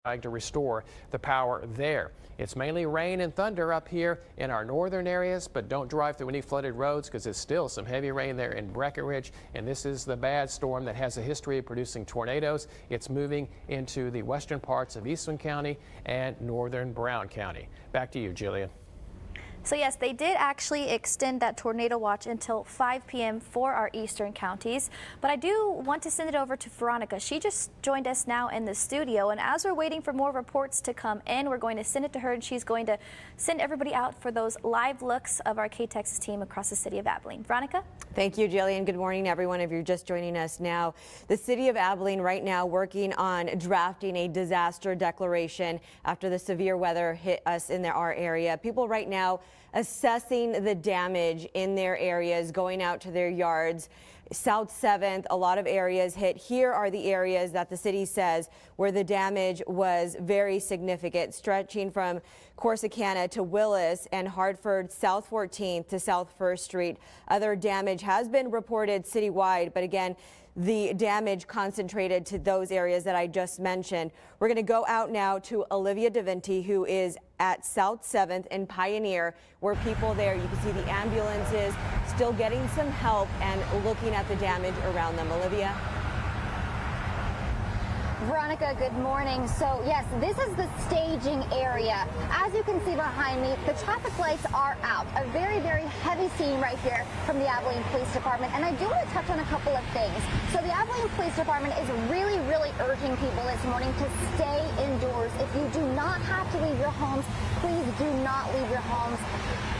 trying to restore the power there. It's mainly rain and thunder up here in our northern areas, but don't drive through any flooded roads because it's still some heavy rain there in Breckenridge. And this is the bad storm that has a history of producing tornadoes. It's moving into the western parts of Eastland County and northern Brown County. Back to you, Jillian. So yes, they did actually extend that tornado watch until 5 p.m. for our eastern counties. But I do want to send it over to Veronica. She just joined us now in the studio. And as we're waiting for more reports to come in, we're going to send it to her, and she's going to send everybody out for those live looks of our K-Texas team across the city of Abilene. Veronica? Thank you, Jillian. Good morning, everyone. If you're just joining us now, the city of Abilene right now working on drafting a disaster declaration after the severe weather hit us in our area. People right now assessing the damage in their areas, going out to their yards. South 7th, a lot of areas hit. Here are the areas that the city says where the damage was very significant, stretching from Corsicana to Willis and Hartford, South 14th to South 1st Street. Other damage has been reported citywide, but again, the damage concentrated to those areas that I just mentioned. We're going to go out now to Olivia DeVinti, who is at South 7th and Pioneer, where people there, you can see the ambulances still getting some help and looking at the damage around them. Olivia? Veronica, good morning. So yes, this is the staging area. As you can see behind me, the traffic lights are out. A very, very heavy scene right here from the Abilene Police Department. And I do want to touch on a couple of things. So the Abilene Police Department is really, really urging people this morning to stay indoors. If you do not have to leave your homes, please do not leave your homes.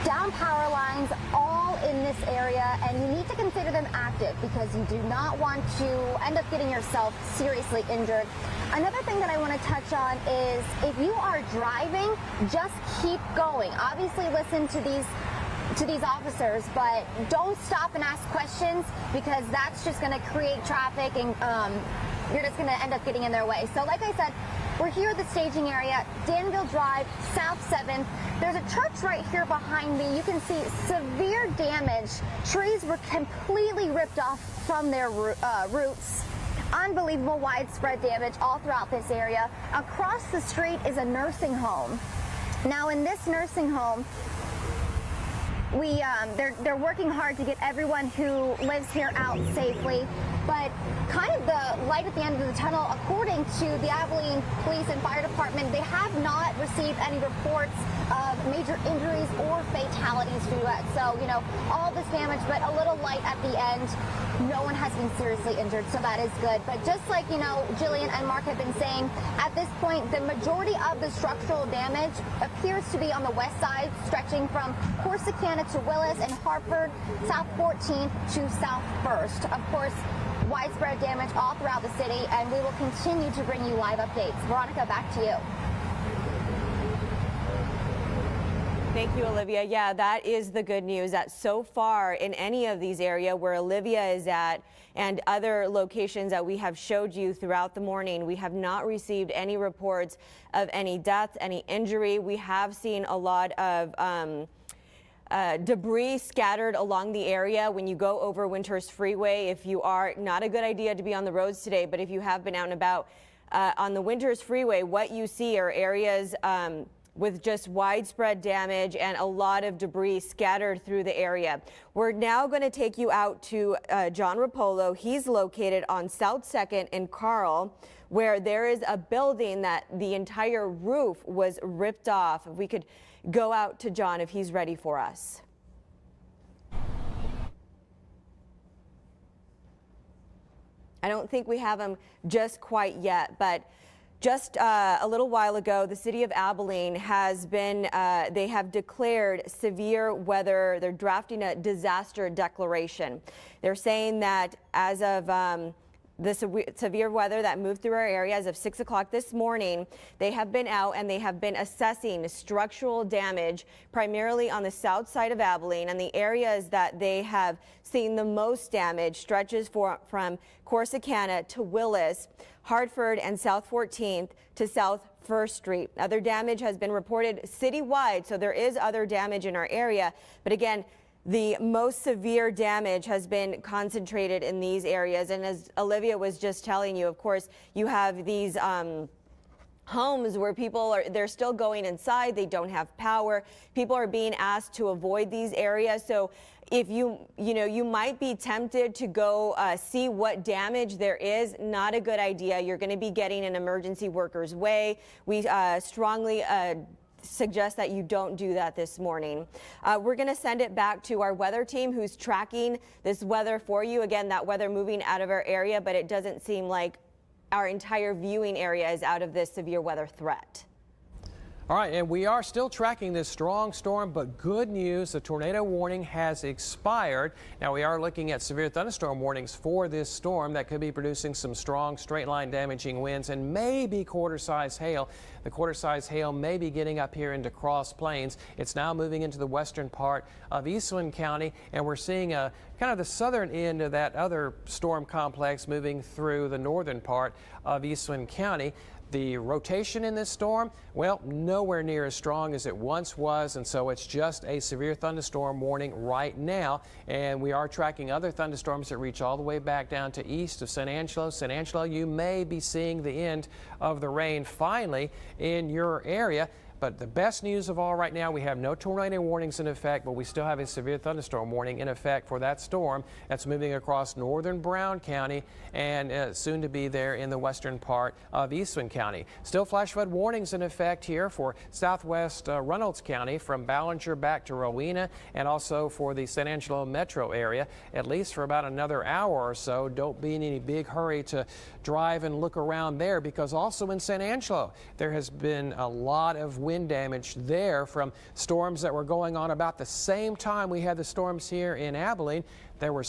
Down power lines all in this area, and you need to consider them active because you do not want to end up getting yourself seriously injured. Another thing that I want to touch on is if you are driving, just keep going. Obviously listen to these officers, but don't stop and ask questions because that's just going to create traffic and you're just going to end up getting in their way. So like I said, we're here at the staging area, Danville Drive, South 7th. There's a church right here behind me. You can see severe damage. Trees were completely ripped off from their roots. Unbelievable widespread damage all throughout this area. Across the street is a nursing home. Now in this nursing home, they're working hard to get everyone who lives here out safely, but kind of the light at the end of the tunnel, according to the Abilene Police and Fire Department, they have not received any reports of major injuries or fatalities due to it. So, you know, all this damage, but a little light at the end. No one has been seriously injured, so that is good. But just like, you know, Jillian and Mark have been saying, at this point, the majority of the structural damage appears to be on the west side, stretching from Corsicana to Willis and Hartford, South 14th to South 1st. Of course, widespread damage all throughout the city, and we will continue to bring you live updates. Veronica, back to you. Thank you, Olivia. Yeah, that is the good news, that so far in any of these areas where Olivia is at and other locations that we have showed you throughout the morning, we have not received any reports of any death, any injury. We have seen a lot of debris scattered along the area when you go over Winters Freeway. If you are, not a good idea to be on the roads today, but if you have been out and about on the Winters Freeway, what you see are areas with just widespread damage and a lot of debris scattered through the area. We're now going to take you out to John Rapolo. He's located on South 2nd in Carl, where there is a building that the entire roof was ripped off. If we could go out to John if he's ready for us. I don't think we have him just quite yet, but just a little while ago, the city of Abilene has been, they have declared severe weather. They're drafting a disaster declaration. They're saying that as of the severe weather that moved through our area as of 6 o'clock this morning, they have been out and they have been assessing structural damage primarily on the south side of Abilene, and the areas that they have seen the most damage stretches from Corsicana to Willis, Hartford, and South 14th to South 1st Street. Other damage has been reported citywide, so there is other damage in our area, but again, the most severe damage has been concentrated in these areas. And as Olivia was just telling you, of course, you have these homes where they're still going inside, they don't have power. People are being asked to avoid these areas. So if you might be tempted to go see what damage there is, not a good idea. You're going to be getting an emergency worker's way. We strongly suggest that you don't do that this morning. We're going to send it back to our weather team who's tracking this weather for you. Again, that weather moving out of our area, but it doesn't seem like our entire viewing area is out of this severe weather threat. All right, and we are still tracking this strong storm, but good news, the tornado warning has expired. Now we are looking at severe thunderstorm warnings for this storm that could be producing some strong straight line damaging winds and maybe quarter-size hail. The quarter-size hail may be getting up here into Cross Plains. It's now moving into the western part of Eastland County, and we're seeing a kind of the southern end of that other storm complex moving through the northern part of Eastland County. The rotation in this storm, well, nowhere near as strong as it once was, and so it's just a severe thunderstorm warning right now. And we are tracking other thunderstorms that reach all the way back down to east of San Angelo. San Angelo, you may be seeing the end of the rain finally in your area. But the best news of all right now, we have no tornado warnings in effect, but we still have a severe thunderstorm warning in effect for that storm that's moving across northern Brown County and soon to be there in the western part of Eastland County. Still flash flood warnings in effect here for southwest Reynolds County from Ballinger back to Rowena, and also for the San Angelo metro area, at least for about another hour or so. Don't be in any big hurry to drive and look around there, because also in San Angelo, there has been a lot of wind damage there from storms that were going on about the same time we had the storms here in Abilene. There were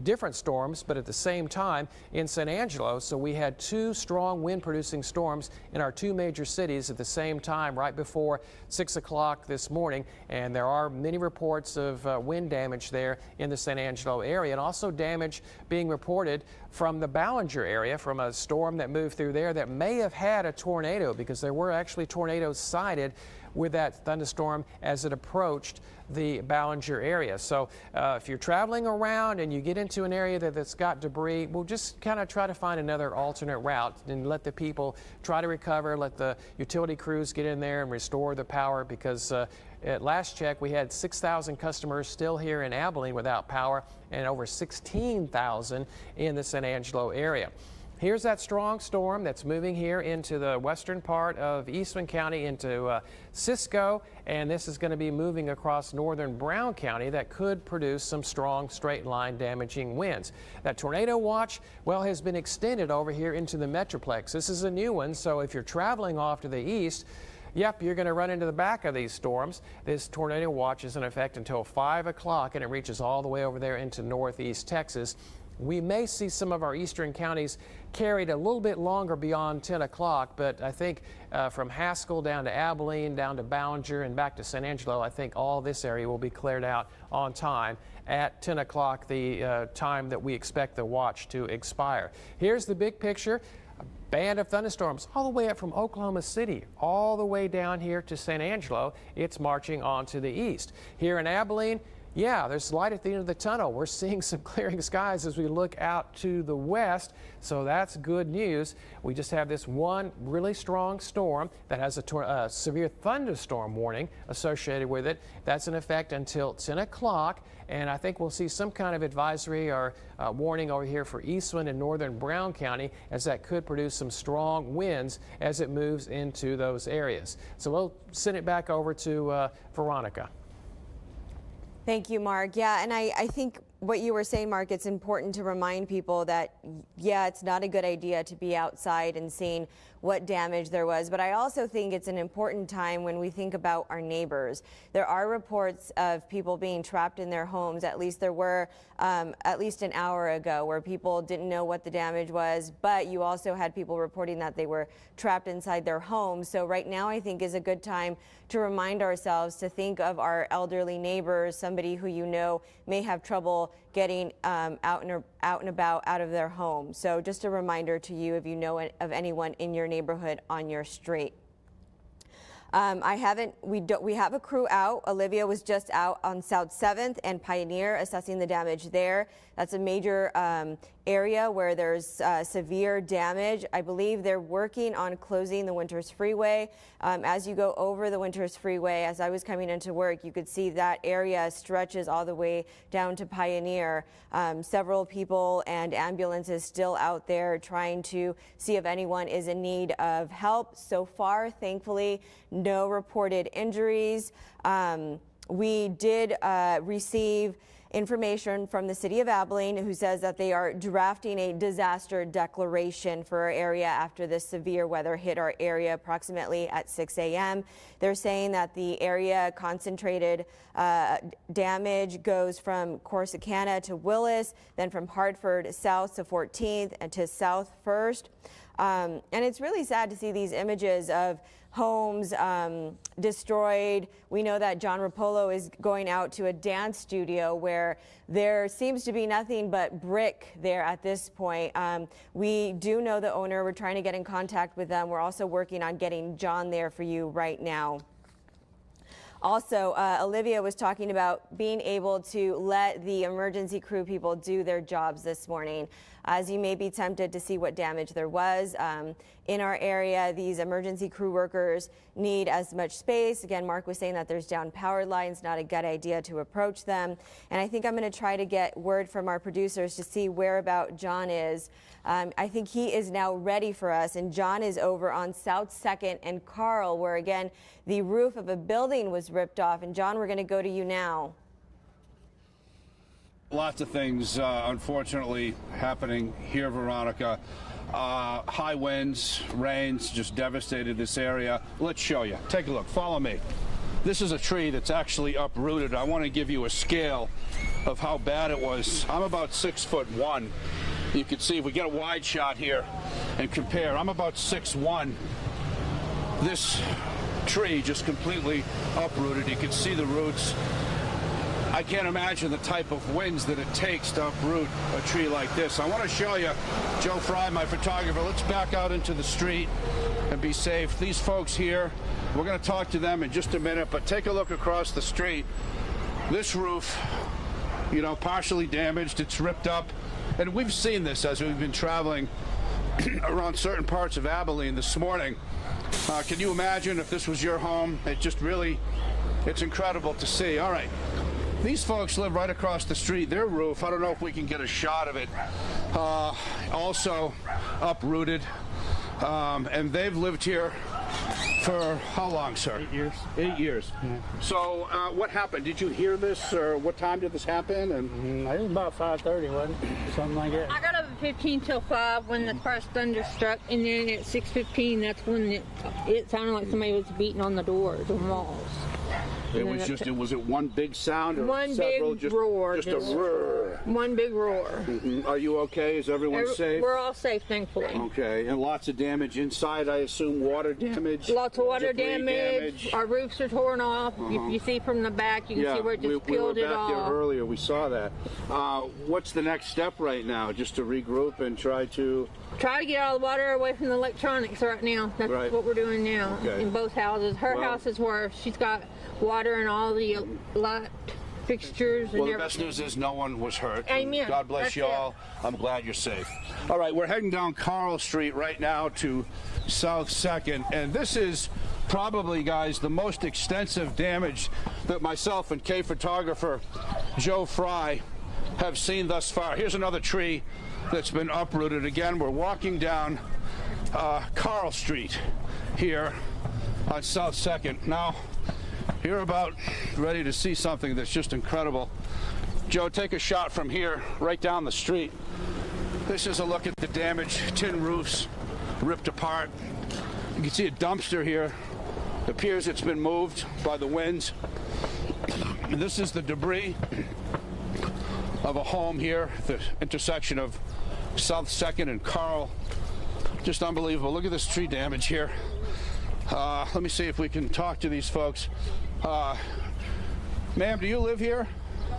different storms, but at the same time in San Angelo. So we had two strong wind producing storms in our two major cities at the same time right before 6 o'clock this morning. And there are many reports of wind damage there in the San Angelo area, and also damage being reported from the Ballinger area from a storm that moved through there that may have had a tornado, because there were actually tornadoes sighted with that thunderstorm as it approached the Ballinger area. So if you're traveling around and you get into an area that's got debris, we'll just kind of try to find another alternate route and let the people try to recover, let the utility crews get in there and restore the power, because at last check we had 6,000 customers still here in Abilene without power and over 16,000 in the San Angelo area. Here's that strong storm that's moving here into the western part of Eastland County into Cisco, and this is going to be moving across northern Brown County. That could produce some strong straight line damaging winds. That tornado watch, well, has been extended over here into the Metroplex. This is a new one, so if you're traveling off to the east, yep, you're going to run into the back of these storms. This tornado watch is in effect until 5 o'clock, and it reaches all the way over there into northeast Texas. We may see some of our eastern counties carried a little bit longer beyond 10 o'clock, but I think from Haskell down to Abilene, down to Ballinger, and back to San Angelo, I think all this area will be cleared out on time at 10 o'clock, the time that we expect the watch to expire. Here's the big picture. A band of thunderstorms all the way up from Oklahoma City, all the way down here to San Angelo. It's marching on to the east. Here in Abilene, yeah, there's light at the end of the tunnel. We're seeing some clearing skies as we look out to the west, so that's good news. We just have this one really strong storm that has a severe thunderstorm warning associated with it. That's in effect until 10 o'clock, and I think we'll see some kind of advisory or warning over here for Eastland and northern Brown County, as that could produce some strong winds as it moves into those areas. So we'll send it back over to Veronica. Thank you, Mark. Yeah, and I think what you were saying, Mark, it's important to remind people that, yeah, it's not a good idea to be outside and seeing what damage there was. But I also think it's an important time when we think about our neighbors. There are reports of people being trapped in their homes. At least there were at least an hour ago, where people didn't know what the damage was. But you also had people reporting that they were trapped inside their homes. So right now, I think is a good time to remind ourselves to think of our elderly neighbors, somebody who you know may have trouble getting out and about out of their home. So just a reminder to you, if you know of anyone in your neighborhood on your street. We have a crew out. Olivia was just out on South 7th and Pioneer assessing the damage there. That's a major area where there's severe damage. I believe they're working on closing the Winters Freeway. As you go over the Winters Freeway, as I was coming into work, you could see that area stretches all the way down to Pioneer. Several people and ambulances still out there trying to see if anyone is in need of help. So far, thankfully, no reported injuries. We did receive information from the city of Abilene, who says that they are drafting a disaster declaration for our area after the severe weather hit our area approximately at 6 a.m. They're saying that the area concentrated damage goes from Corsicana to Willis, then from Hartford south to 14th and to South First. And it's really sad to see these images of homes destroyed. We know that John Rapolo is going out to a dance studio where there seems to be nothing but brick there at this point. We do know the owner. We're trying to get in contact with them. We're also working on getting John there for you right now. Also, Olivia was talking about being able to let the emergency crew people do their jobs this morning. As you may be tempted to see what damage there was in our area, these emergency crew workers need as much space. Again, Mark was saying that there's down power lines, not a good idea to approach them. And I think I'm going to try to get word from our producers to see where about John is. I think he is now ready for us, and John is over on South 2nd and Carl, where again the roof of a building was ripped off. And John, we're going to go to you now. Lots of things, unfortunately, happening here, Veronica. High winds, rains just devastated this area. Let's show you. Take a look. Follow me. This is a tree that's actually uprooted. I want to give you a scale of how bad it was. I'm about 6'1". You can see if we get a wide shot here and compare. I'm about 6'1". This tree just completely uprooted. You can see the roots. I can't imagine the type of winds that it takes to uproot a tree like this. I want to show you, Joe Fry, my photographer. Let's back out into the street and be safe. These folks here, we're going to talk to them in just a minute, but take a look across the street. This roof, you know, partially damaged. It's ripped up. And we've seen this as we've been traveling around certain parts of Abilene this morning. Can you imagine if this was your home? It just really, it's incredible to see. All right. These folks live right across the street. Their roof, I don't know if we can get a shot of it, also uprooted. And they've lived here for how long, sir? 8 years. 8 years. Yeah. So what happened? Did you hear this, or what time did this happen? And It was about 5:30, wasn't it? Something like that. I got up at 15 till 5 when the first thunder struck, and then at 6:15, that's when it sounded like somebody was beating on the doors and walls. it was just, was it one big sound or one several? big roar. Just a roar. One big roar. Are you okay? Is everyone safe? We're all safe, thankfully. Okay, and lots of damage inside, I assume, water damage? Lots of water debris damage. Our roofs are torn off. If you see from the back, you can see where it just peeled we it were back off. there earlier. We saw that. What's the next step right now? Just to regroup and try to get all the water away from the electronics right now. That's Right. what we're doing now Okay. in both houses. Her house is where she's got water and all the light fixtures and Well, the everything. best news is no one was hurt. Amen. God bless That's you it. all. I'm glad you're safe. All right, we're heading down Carl Street right now to South 2nd, and this is probably, guys, the most extensive damage that myself and K-photographer Joe Fry have seen thus far. Here's another tree that's been uprooted. Again, we're walking down Carl Street here on South 2nd. Now, you're about ready to see something that's just incredible. Joe, take a shot from here, right down the street. This is a look at the damage. Tin roofs ripped apart. You can see a dumpster here. It appears it's been moved by the winds. And this is the debris of a home here, the intersection of South 2nd and Carl. Just unbelievable. Look at this tree damage here. Let me see if we can talk to these folks. Ma'am, do you live here?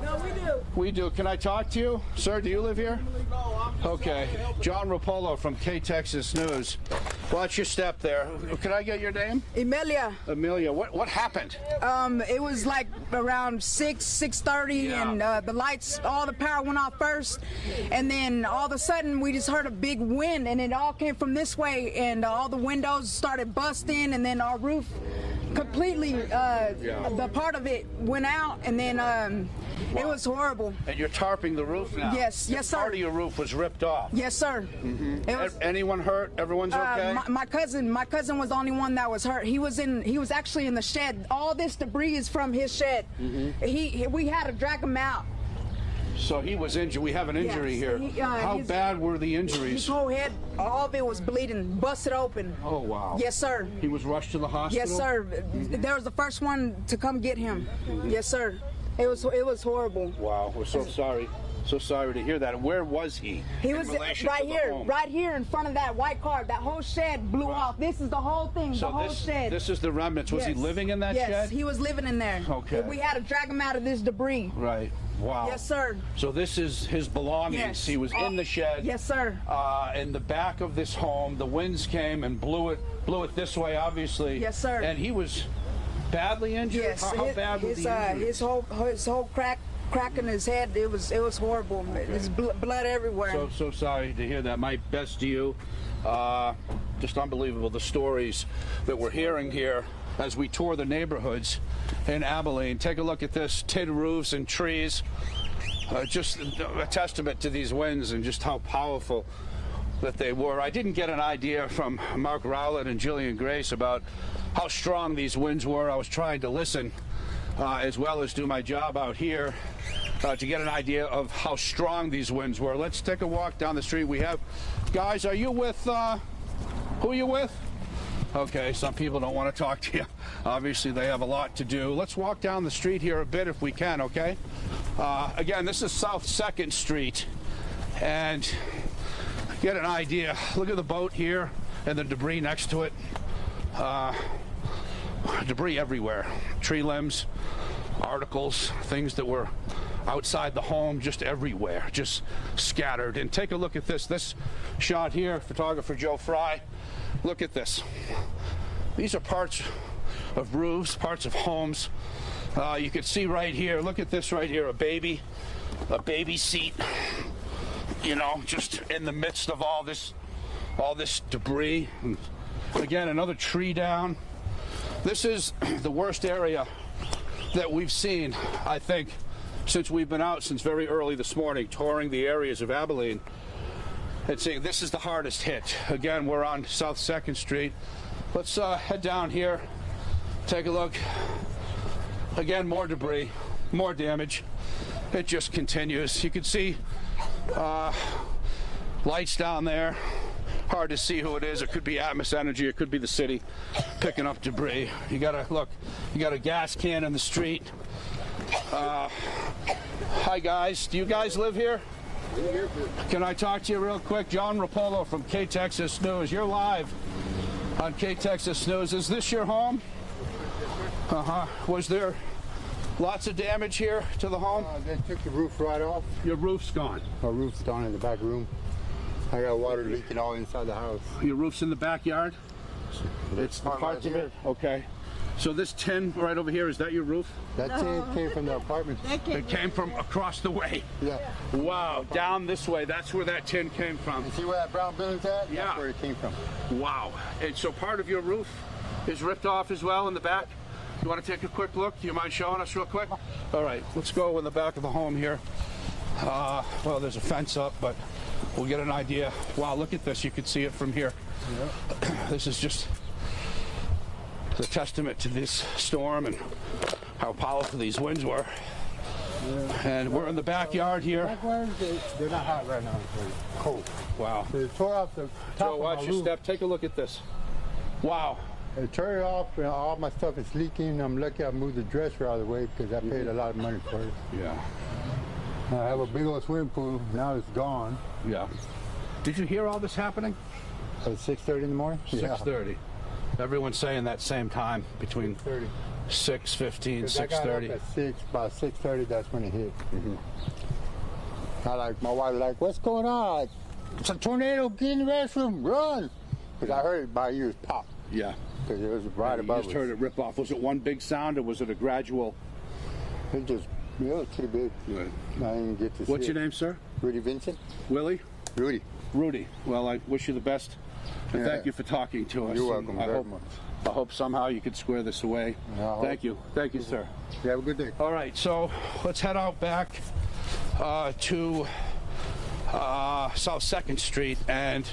No, we do. We do. Can I talk to you? Sir, do you live here? Okay. John Rapolo from K-Texas News. Watch your step there. Could I get your name? Emilia. Amelia. What happened? It was like around 6:30, Yeah. and the lights, all the power went off first, and then all of a sudden we just heard a big wind, and it all came from this way, and all the windows started busting, and then our roof completely, the part of it went out, and then it was horrible. And you're tarping the roof now? Yes, yes, sir. Part of your roof was ripped off? Yes, sir. It was, Anyone hurt? Everyone's okay? my cousin was the only one that was hurt. He was actually in the shed. All this debris is from his shed. We had to drag him out. So he was injured. We have an injury here. How bad were the injuries? His whole head, all of it was bleeding, busted open. Oh, wow. Yes, sir. He was rushed to the hospital? Yes, sir. There was the first one to come get him. Yes, sir. It was horrible. Wow. We're so sorry. So sorry to hear that. And where was he? He was right here in front of that white car. That whole shed blew off. This is the whole thing, So the whole shed. this is the remnants. Was he living in that shed? Yes, he was living in there. Okay. We had to drag him out of this debris. Right. Wow. Yes, sir. So this is his belongings. Yes. He was in the shed. Yes, sir. In the back of this home, the winds came and blew it this way, obviously. Yes, sir. And he was badly injured. Yes. How bad was the injury? his whole crack in his head. It was horrible. There's blood everywhere. So sorry to hear that. My best to you. Just unbelievable, the stories that we're hearing here as we tour the neighborhoods in Abilene. Take a look at this, tin roofs and trees. Just a testament to these winds and just how powerful that they were. I didn't get an idea from Mark Rowlett and Jillian Grace about how strong these winds were. I was trying to listen as well as do my job out here to get an idea of how strong these winds were. Let's take a walk down the street. We have, guys, are you with, who are you with? Okay, some people don't want to talk to you. Obviously, they have a lot to do. Let's walk down the street here a bit if we can, okay? Again, this is South 2nd Street, and get an idea. Look at the boat here and the debris next to it. Debris everywhere. Tree limbs, articles, things that were outside the home, just everywhere, just scattered. And take a look at this shot here, photographer Joe Fry. Look at this. These are parts of roofs, parts of homes. You can see right here, look at this right here, a baby seat, you know, just in the midst of all this debris. And again, another tree down. This is the worst area that we've seen, I think, since we've been out since very early this morning, touring the areas of Abilene. And seeing this is the hardest hit. Again, we're on South 2nd Street. Let's head down here, take a look. Again, more debris, more damage. It just continues. You can see lights down there. Hard to see who it is. It could be Atmos Energy. It could be the city picking up debris. You gotta look. You got a gas can in the street. Hi guys. Do you guys live here? Can I talk to you real quick? John Rapolo from K-Texas News. You're live on K-Texas News. Is this your home? Was there lots of damage here to the home? They took the roof right off. Your roof's gone. Our roof's down in the back room. I got water leaking all inside the house. Your roof's in the backyard? It's the parts of it? Okay. So this tin right over here, is that your roof? That tin came from the apartment. It came from across the way. Yeah. Wow, down this way. That's where that tin came from. You see where that brown building's at? Yeah. That's where it came from. Wow. And so part of your roof is ripped off as well in the back? You want to take a quick look? Do you mind showing us real quick? All right, let's go in the back of the home here. Well, there's a fence up, but we'll get an idea. Wow, look at this. You can see it from here. Yeah. This is just the testament to this storm and how powerful these winds were. Yeah. And we're in the backyard here. They're not hot right now. They're cold. Wow. They tore off the top Joe, watch your step. Take a look at this. Wow. They tore it off, and all my stuff is leaking. I'm lucky I moved the dresser out of the way because I paid a lot of money for it. Yeah. I have a big old swimming pool. Now it's gone. Yeah. Did you hear all this happening? At 6:30 in the morning? 6:30. Yeah. Everyone's saying that same time, between 6:15, 6:30. I got up at 6, about 6:30, that's when it hit. I my wife like, what's going on? Like, it's a tornado, get in the restroom, run. Because I heard my ears pop. Yeah. Because it was right above You just heard it rip off. Was it one big sound or was it a gradual? It just, it was too big. Right. I didn't get to see What's your it. name, sir? Rudy Vincent? Willie? Rudy. Rudy. Well, I wish you the best. And Yeah. thank you for talking to us. You're welcome very much. I hope somehow you could square this away. Thank you. Thank you, sir. You have a good day. All right, so let's head out back to South 2nd Street, and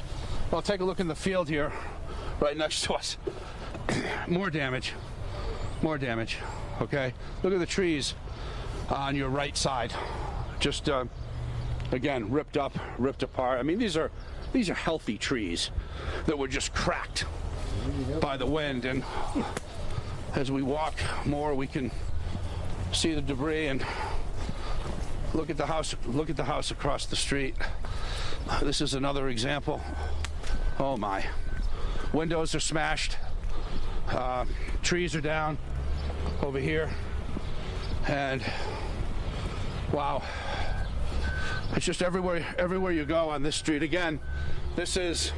well, take a look in the field here right next to us. More damage. More damage. Okay? Look at the trees on your right side. Just, again, ripped up, ripped apart. I mean, these are healthy trees that were just cracked by the wind, and as we walk more, we can see the debris and look at the house across the street. This is another example. Oh my. Windows are smashed. Trees are down over here. And wow. It's just everywhere you go on this street. Again, this is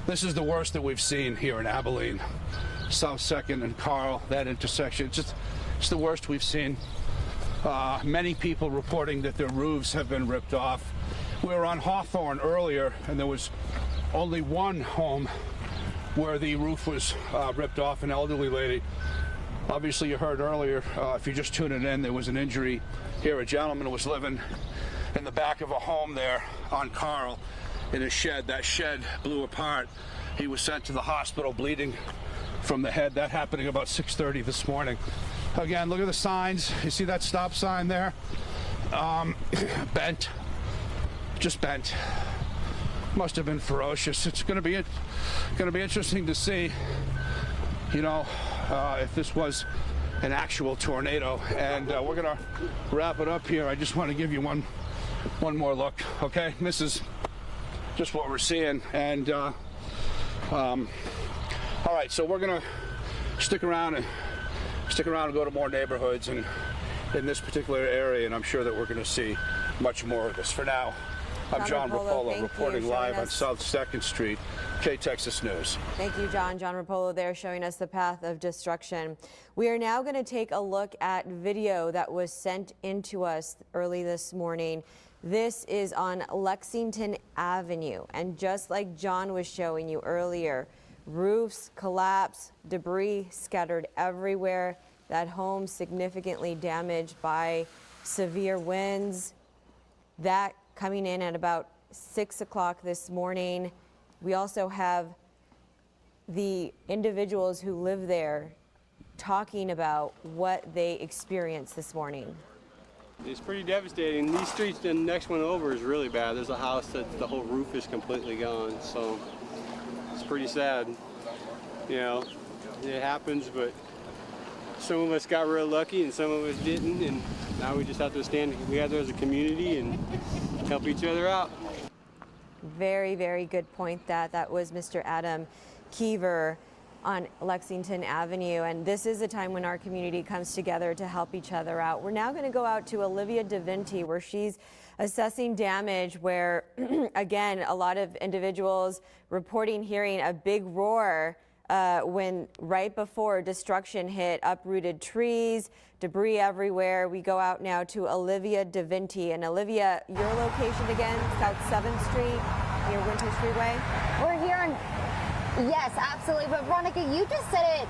the worst that we've seen here in Abilene. South 2nd and Carl, that intersection. It's the worst we've seen. Many people reporting that their roofs have been ripped off. We were on Hawthorne earlier, and there was only one home where the roof was ripped off, an elderly lady. Obviously, you heard earlier, if you're just tuning in, there was an injury here. A gentleman was living in the back of a home there on Carl in a shed. That shed blew apart. He was sent to the hospital bleeding from the head. That happening about 6:30 this morning. Again, look at the signs. You see that stop sign there? Bent. Just bent. Must have been ferocious. It's going to be interesting to see, you know, if this was an actual tornado. And we're going to wrap it up here. I just want to give you one more look. Okay, this is just what we're seeing. And all right, so we're going to stick around and go to more neighborhoods and in this particular area, and I'm sure that we're going to see much more of this. For now, I'm John Rapolo reporting live on South 2nd Street, K-Texas News. Thank you, John. John Rapolo there showing us the path of destruction. We are now going to take a look at video that was sent into us early this morning. This is on Lexington Avenue, and just like John was showing you earlier, roofs collapsed, debris scattered everywhere. That home significantly damaged by severe winds. That coming in at about 6 o'clock this morning. We also have the individuals who live there talking about what they experienced this morning. It's pretty devastating. These streets, the next one over is really bad. There's a house that the whole roof is completely gone, so it's pretty sad. You know, it happens, but some of us got real lucky and some of us didn't, and now we just have to stand together as a community and help each other out. Very, very good point. That was Mr. Adam Keever on Lexington Avenue, and this is a time when our community comes together to help each other out. We're now going to go out to Olivia DeVinti, where she's assessing damage, where again, a lot of individuals reporting hearing a big roar when right before destruction hit, uprooted trees, debris everywhere. We go out now to Olivia DeVinti. And Olivia, your location again, South 7th Street, near Winter Freeway? We're here on, yes, absolutely. But Veronica, you just said it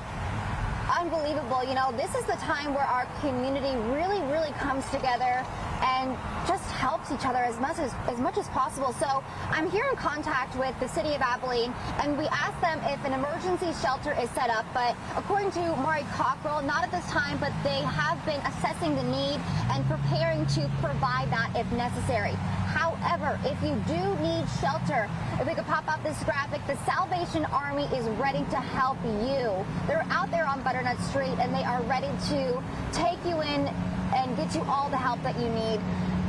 unbelievable. You know, this is the time where our community really, really comes together and just helps each other as much as possible. So I'm here in contact with the city of Abilene, and we asked them if an emergency shelter is set up. But according to Maury Cockrell, not at this time, but they have been assessing the need and preparing to provide that if necessary. However, if you do need shelter, if we could pop up this graphic, the Salvation Army is ready to help you. They're out there on Butternut Street, and they are ready to take you in and get you all the help that you need.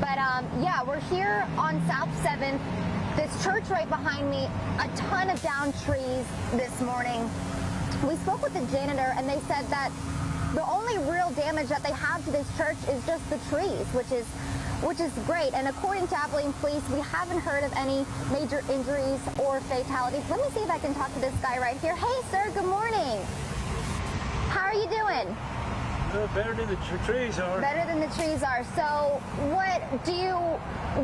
But yeah, we're here on South 7th. This church right behind me, a ton of downed trees this morning. We spoke with the janitor, and they said that the only real damage that they have to this church is just the trees, which is which is great. And according to Abilene Police, we haven't heard of any major injuries or fatalities. Let me see if I can talk to this guy right here. Hey, sir, good morning. How are you doing? Better than the trees are. Better than the trees are. So what do you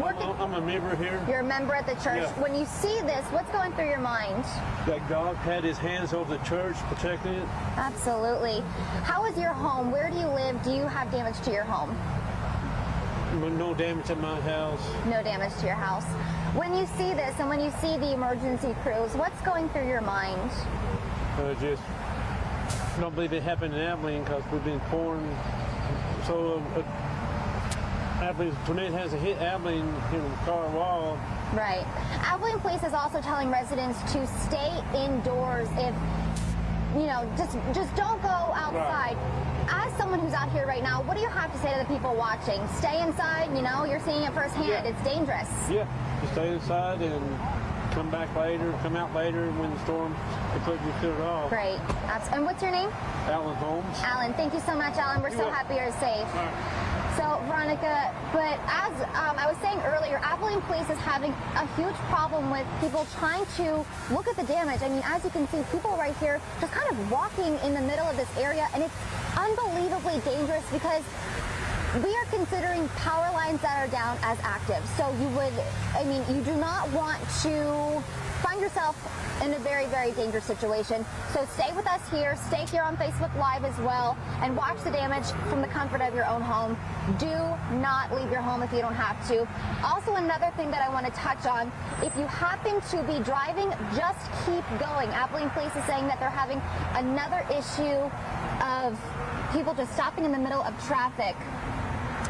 work I'm a member here. You're a member at the church. Yeah. When you see this, what's going through your mind? That God had his hands over the church protecting it. Absolutely. How is your home? Where do you live? Do you have damage to your home? No damage to my house. No damage to your house. When you see this and when you see the emergency crews, what's going through your mind? Just don't believe it happened in Abilene because we've been pouring. So Abilene, tornado hasn't hit Abilene in the car wall. Right. Abilene Police is also telling residents to stay indoors. If just don't go outside. Right. As someone who's out here right now, what do you have to say to the people watching? Stay inside. You're seeing it firsthand. Yeah. It's dangerous. Yeah. Just stay inside and come out later when the storm completely cleared off. Great. And what's your name? Alan Holmes. Alan, thank you so much, Alan. We're so happy you're safe. So, Veronica, but as I was saying earlier, Abilene Police is having a huge problem with people trying to look at the damage. I mean, as you can see, people right here just kind of walking in the middle of this area, and it's unbelievably dangerous because we are considering power lines that are down as active. So you do not want to find yourself in a very, very dangerous situation. So stay with us here, stay here on Facebook Live as well, and watch the damage from the comfort of your own home. Do not leave your home if you don't have to. Also, another thing that I want to touch on, if you happen to be driving, just keep going. Abilene Police is saying that they're having another issue of people just stopping in the middle of traffic.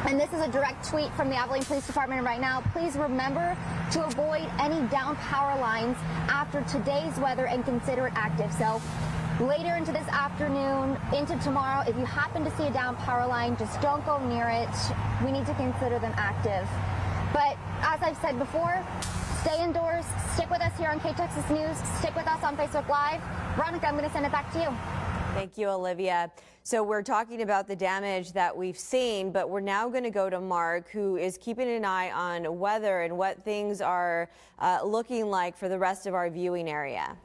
And this is a direct tweet from the Abilene Police Department right now. Please remember to avoid any down power lines after today's weather and consider it active. So later into this afternoon, into tomorrow, if you happen to see a down power line, just don't go near it. We need to consider them active. But as I've said before, stay indoors, stick with us here on K-Texas News, stick with us on Facebook Live. Veronica, I'm going to send it back to you. Thank you, Olivia. So we're talking about the damage that we've seen, but we're now going to go to Mark, who is keeping an eye on weather and what things are looking like for the rest of our viewing area.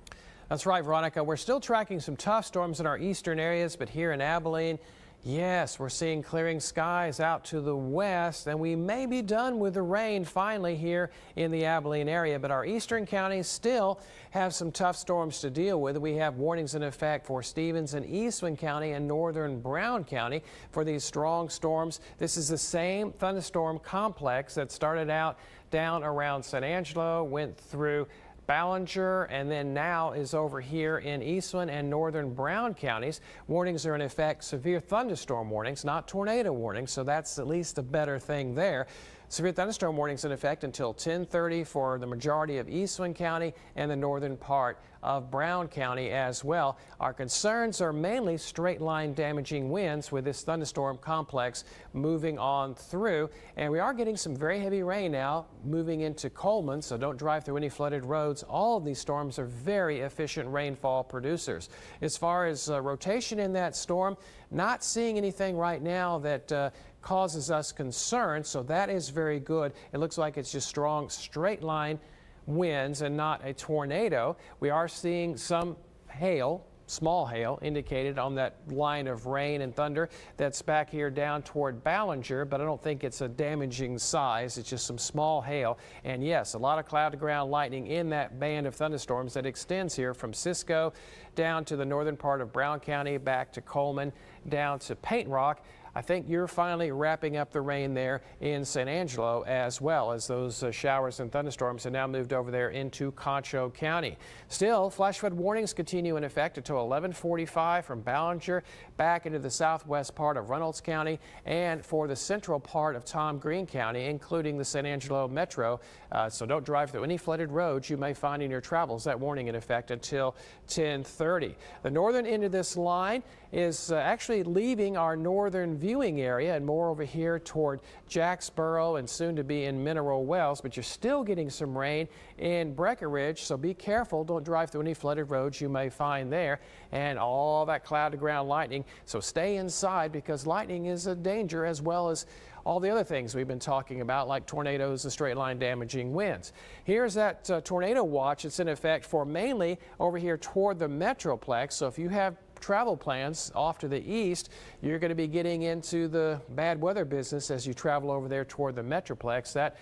That's right, Veronica. We're still tracking some tough storms in our eastern areas, but here in Abilene, yes, we're seeing clearing skies out to the west, and we may be done with the rain finally here in the Abilene area, but our eastern counties still have some tough storms to deal with. We have warnings in effect for Stevens and Eastland County and northern Brown County for these strong storms. This is the same thunderstorm complex that started out down around San Angelo, went through Ballinger, and then now is over here in Eastland and northern Brown counties. Warnings are in effect, severe thunderstorm warnings, not tornado warnings, so that's at least a better thing there. Severe thunderstorm warnings in effect until 10:30 for the majority of Eastland County and the northern part of Brown County as well. Our concerns are mainly straight line damaging winds with this thunderstorm complex moving on through. And we are getting some very heavy rain now moving into Coleman, so don't drive through any flooded roads. All of these storms are very efficient rainfall producers. As far as rotation in that storm, not seeing anything right now that causes us concern, so that is very good. It looks like it's just strong straight line winds and not a tornado. We are seeing some hail, small hail indicated on that line of rain and thunder that's back here down toward Ballinger, but I don't think it's a damaging size. It's just some small hail. And yes, a lot of cloud to ground lightning in that band of thunderstorms that extends here from Cisco down to the northern part of Brown County, back to Coleman, down to Paint Rock. I think you're finally wrapping up the rain there in San Angelo, as well as those showers and thunderstorms have now moved over there into Concho County. Still, flash flood warnings continue in effect until 11:45 from Ballinger back into the southwest part of Reynolds County and for the central part of Tom Green County, including the San Angelo Metro. So don't drive through any flooded roads you may find in your travels. That warning in effect until 10:30. The northern end of this line is actually leaving our northern viewing area and more over here toward Jacksboro and soon to be in Mineral Wells, but you're still getting some rain in Breckenridge, so be careful. Don't drive through any flooded roads you may find there, and all that cloud to ground lightning, so stay inside because lightning is a danger, as well as all the other things we've been talking about, like tornadoes and straight line damaging winds. Here's that tornado watch. It's in effect for mainly over here toward the Metroplex. So if you have travel plans off to the east, you're going to be getting into the bad weather business as you travel over there toward the Metroplex. That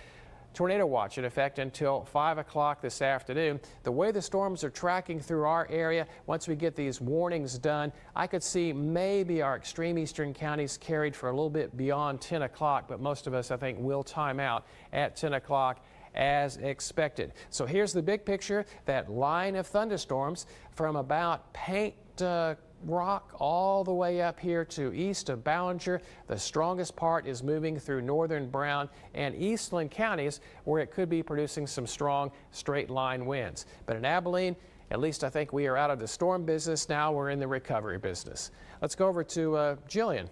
tornado watch in effect until 5 o'clock this afternoon. The way the storms are tracking through our area, once we get these warnings done, I could see maybe our extreme eastern counties carried for a little bit beyond 10 o'clock, but most of us, I think, will time out at 10 o'clock as expected. So here's the big picture, that line of thunderstorms from about Paint Rock all the way up here to east of Ballinger. The strongest part is moving through northern Brown and Eastland counties, where it could be producing some strong straight line winds. But in Abilene, at least I think we are out of the storm business now. We're in the recovery business. Let's go over to Jillian.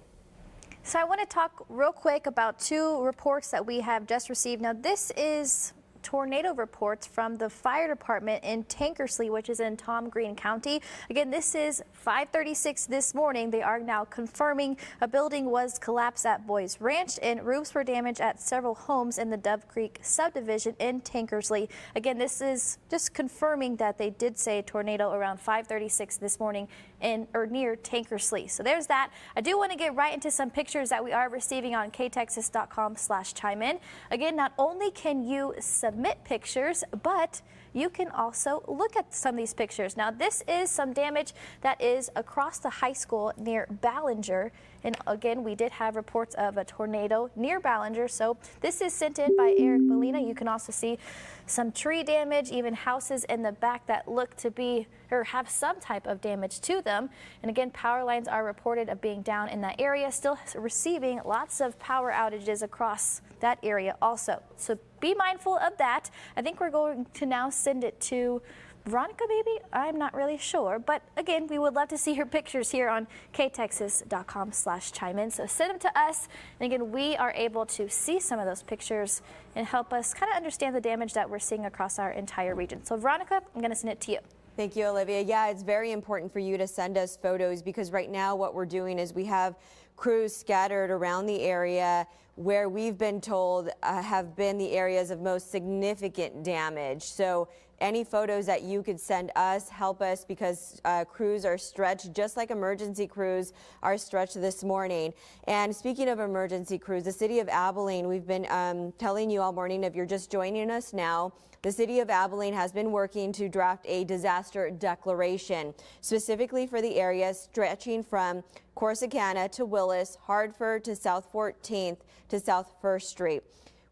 So I want to talk real quick about two reports that we have just received. Now this is tornado reports from the fire department in Tankersley, which is in Tom Green County. Again, this is 5:36 this morning. They are now confirming a building was collapsed at Boys Ranch and roofs were damaged at several homes in the Dove Creek subdivision in Tankersley. Again, this is just confirming that they did say a tornado around 5:36 this morning in or near Tankersley. So there's that. I do want to get right into some pictures that we are receiving on ktexas.com/chime-in. Again, not only can you submit pictures, but you can also look at some of these pictures. Now, this is some damage that is across the high school near Ballinger. And again, we did have reports of a tornado near Ballinger. So this is sent in by Eric Molina. You can also see some tree damage, even houses in the back that look to be or have some type of damage to them. And again, power lines are reported of being down in that area, still receiving lots of power outages across that area also. So be mindful of that. I think we're going to now send it to Veronica, maybe? I'm not really sure. But again, we would love to see your pictures here on ktexas.com/chime-in. So send them to us. And again, we are able to see some of those pictures and help us kind of understand the damage that we're seeing across our entire region. So Veronica, I'm going to send it to you. Thank you, Olivia. Yeah, it's very important for you to send us photos because right now what we're doing is we have crews scattered around the area where we've been told have been the areas of most significant damage. So any photos that you could send us help us because crews are stretched just like emergency crews are stretched this morning. And speaking of emergency crews, the city of Abilene, we've been telling you all morning, if you're just joining us now, the city of Abilene has been working to draft a disaster declaration specifically for the area stretching from Corsicana to Willis, Hartford to South 14th to South 1st Street.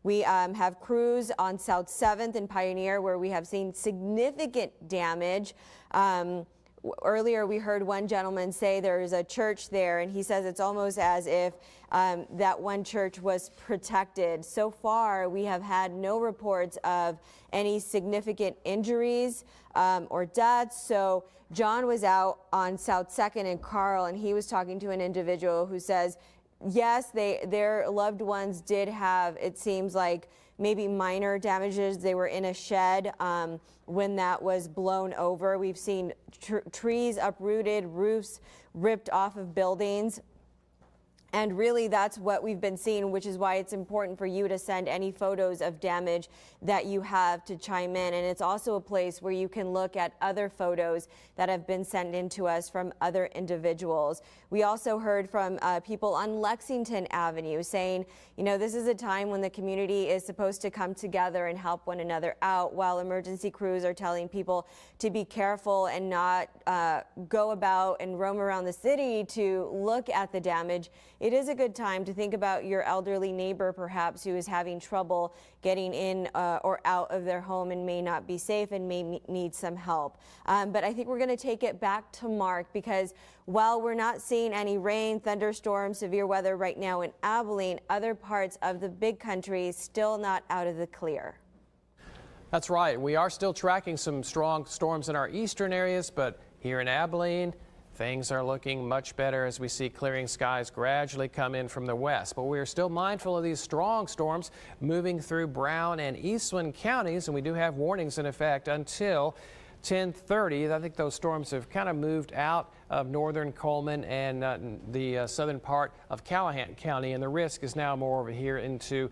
We have crews on South 7th and Pioneer where we have seen significant damage. Earlier we heard one gentleman say there's a church there and he says it's almost as if that one church was protected. So far we have had no reports of any significant injuries or deaths. So John was out on South 2nd and Carl and he was talking to an individual who says yes, their loved ones did have, it seems like, maybe minor damages. They were in a shed when that was blown over. We've seen trees uprooted, roofs ripped off of buildings. And really that's what we've been seeing, which is why it's important for you to send any photos of damage that you have to chime in. And it's also a place where you can look at other photos that have been sent in to us from other individuals. We also heard from people on Lexington Avenue saying, you know, this is a time when the community is supposed to come together and help one another out, while emergency crews are telling people to be careful and not go about and roam around the city to look at the damage. It is a good time to think about your elderly neighbor, perhaps, who is having trouble getting in or out of their home and may not be safe and may need some help. But I think we're going to take it back to Mark because while we're not seeing any rain, thunderstorms, severe weather right now in Abilene, other parts of the big country still not out of the clear. That's right. We are still tracking some strong storms in our eastern areas, but here in Abilene, things are looking much better as we see clearing skies gradually come in from the west. But we are still mindful of these strong storms moving through Brown and Eastland counties, and we do have warnings in effect until 10:30. I think those storms have kind of moved out of northern Coleman and the southern part of Callahan County, and the risk is now more over here into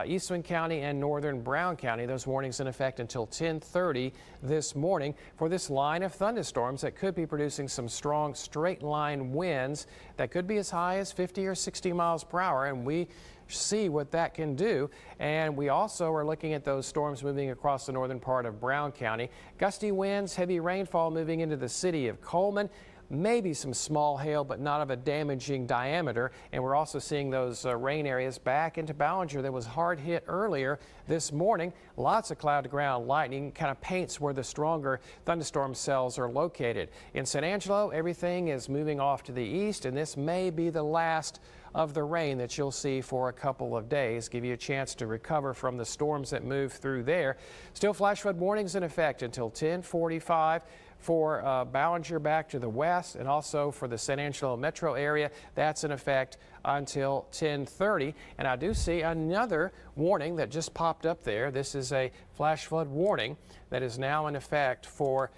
Eastland County and northern Brown County. Those warnings in effect until 10:30 this morning for this line of thunderstorms that could be producing some strong straight line winds that could be as high as 50 or 60 miles per hour, and we see what that can do. And we also are looking at those storms moving across the northern part of Brown County. Gusty winds, heavy rainfall moving into the city of Coleman. Maybe some small hail, but not of a damaging diameter. And we're also seeing those rain areas back into Ballinger that was hard hit earlier this morning. Lots of cloud to ground lightning kind of paints where the stronger thunderstorm cells are located. In San Angelo, everything is moving off to the east, and this may be the last of the rain that you'll see for a couple of days. Give you a chance to recover from the storms that move through there. Still flash flood warnings in effect until 10:45 for Ballinger back to the west, and also for the San Angelo metro area. That's in effect until 10:30. And I do see another warning that just popped up there. This is a flash flood warning that is now in effect for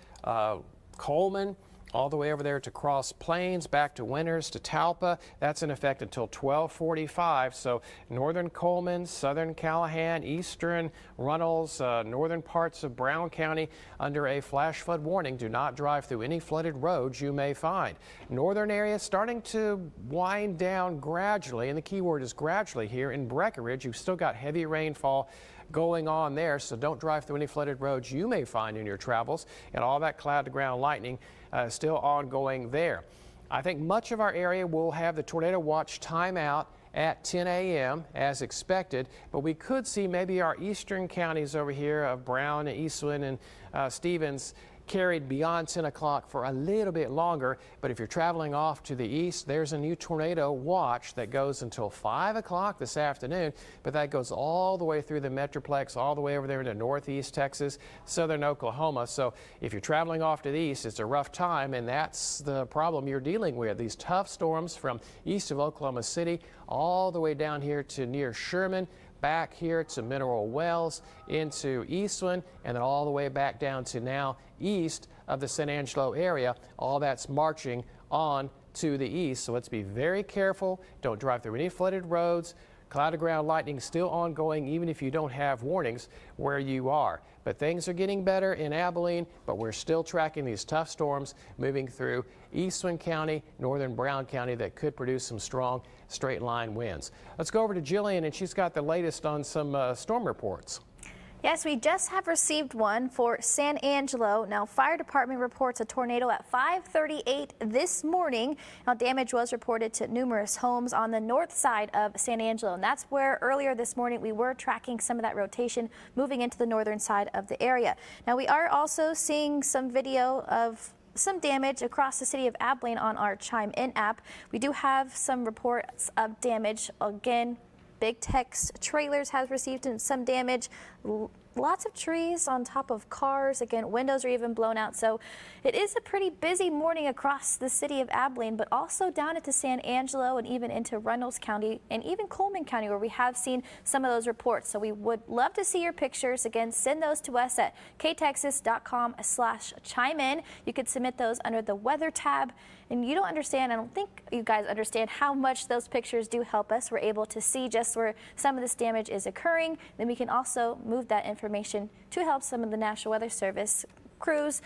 Coleman, all the way over there to Cross Plains, back to Winters, to Talpa. That's in effect until 12:45. So northern Coleman, southern Callahan, eastern Runnels, northern parts of Brown County under a flash flood warning. Do not drive through any flooded roads you may find. Northern areas starting to wind down gradually, and the key word is gradually here. In Breckenridge, you've still got heavy rainfall going on there, so don't drive through any flooded roads you may find in your travels. And all that cloud to ground lightning still ongoing there. I think much of our area will have the tornado watch timeout at 10 a.m. as expected, but we could see maybe our eastern counties over here of Brown and Eastland and Stevens carried beyond 10 o'clock for a little bit longer. But if you're traveling off to the east, there's a new tornado watch that goes until 5 o'clock this afternoon, but that goes all the way through the Metroplex, all the way over there into northeast Texas, southern Oklahoma. So if you're traveling off to the east, it's a rough time, and that's the problem you're dealing with. These tough storms from east of Oklahoma City all the way down here to near Sherman, back here to Mineral Wells, into Eastland, and then all the way back down to now east of the San Angelo area. All that's marching on to the east. So let's be very careful. Don't drive through any flooded roads. Cloud to ground lightning still ongoing, even if you don't have warnings where you are. But things are getting better in Abilene, but we're still tracking these tough storms moving through Eastland County, northern Brown County that could produce some strong straight line winds. Let's go over to Jillian, and she's got the latest on some storm reports. Yes, we just have received one for San Angelo. Now, fire department reports a tornado at 5:38 this morning. Now, damage was reported to numerous homes on the north side of San Angelo, and that's where earlier this morning we were tracking some of that rotation moving into the northern side of the area. Now, we are also seeing some video of some damage across the city of Abilene on our Chime In app. We do have some reports of damage. Again, Big Tex Trailers has received some damage. Lots of trees on top of cars. Again, windows are even blown out. So it is a pretty busy morning across the city of Abilene, but also down into San Angelo and even into Runnels County and even Coleman County, where we have seen some of those reports. So we would love to see your pictures. Again, send those to us at ktexas.com/chime-in. You could submit those under the weather tab. And you don't understand, I don't think you guys understand how much those pictures do help us. We're able to see just where some of this damage is occurring. Then we can also move that information to help some of the National Weather Service crews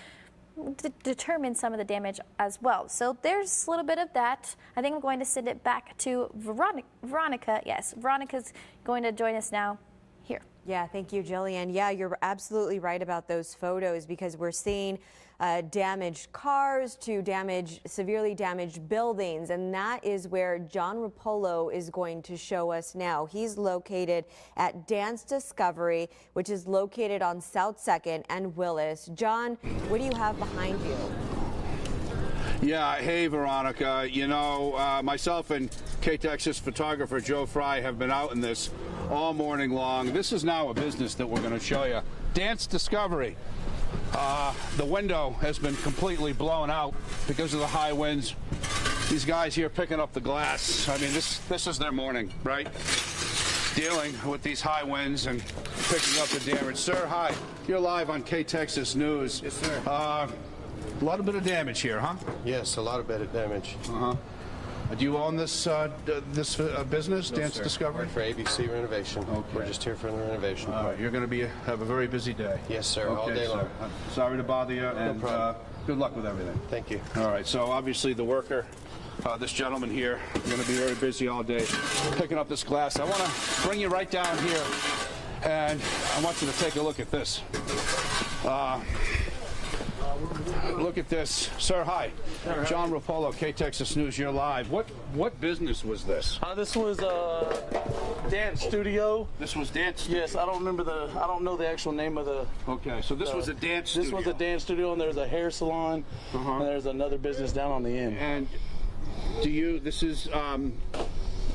determine some of the damage as well. So there's a little bit of that. I think I'm going to send it back to Veronica. Yes, Veronica's going to join us now here. Yeah, thank you, Jillian. Yeah, you're absolutely right about those photos, because we're seeing damaged cars to severely damaged buildings, and that is where John Rapolo is going to show us now. He's located at Dance Discovery, which is located on South 2nd and Willis. John, what do you have behind you? Yeah, hey, Veronica. You know, myself and KTexas photographer Joe Fry have been out in this all morning long. This is now a business that we're going to show you. Dance Discovery. The window has been completely blown out because of the high winds. These guys here picking up the glass. I mean, this is their morning, right? Dealing with these high winds and picking up the damage. Sir, hi. You're live on K-Texas News. Yes, sir. A lot of bit of damage here, huh? Yes, a lot of bit of damage. Uh-huh. Do you own this business, No, Dance sir. Discovery? For ABC Renovation. Okay. We're just here for the renovation. All right, you're going to have a very busy day. Yes, sir, all day long. I'm sorry to bother you, and problem. good luck with everything. Thank you. All right, so obviously the worker, this gentleman here, going to be very busy all day picking up this glass. I want to bring you right down here, and I want you to take a look at this. Look at this. Sir, hi. John Rapolo, K-Texas News, you're live. What business was this? This was dance studio. This was dance studio? Yes, I don't know the actual name of the... Okay, so this was a dance studio. This was a dance studio, and there's a hair salon, and there's another business down on the end. And this is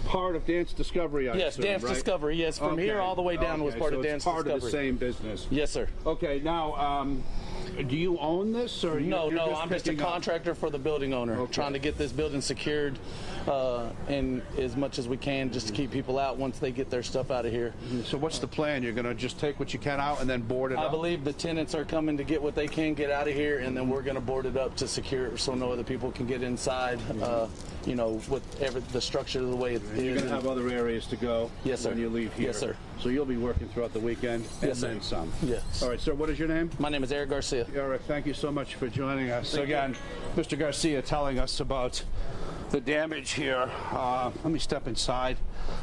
part of Dance Discovery, I Yes, assume, Dance right? Discovery, yes. From here all the way down was part so of Dance it's part Discovery. of the same business. Yes, sir. Okay, now, do you own this? Or No, you're I'm just a picking up? contractor for the building owner, trying to get this building secured and as much as we can just to keep people out once they get their stuff out of here. So what's the plan? You're going to just take what you can out and then board it up? I believe the tenants are coming to get what they can get out of here, and then we're going to board it up to secure it so no other people can get inside, with the structure of the way it is. You're going to have other areas to go Yes, sir. when you leave here? Yes, sir. So you'll be working throughout the weekend Yes, and then sir. some? Yes. All right, sir, what is your name? My name is Eric Garcia. Eric, thank you so much for joining us. So again, Mr. Garcia telling us about the damage here. Let me step inside.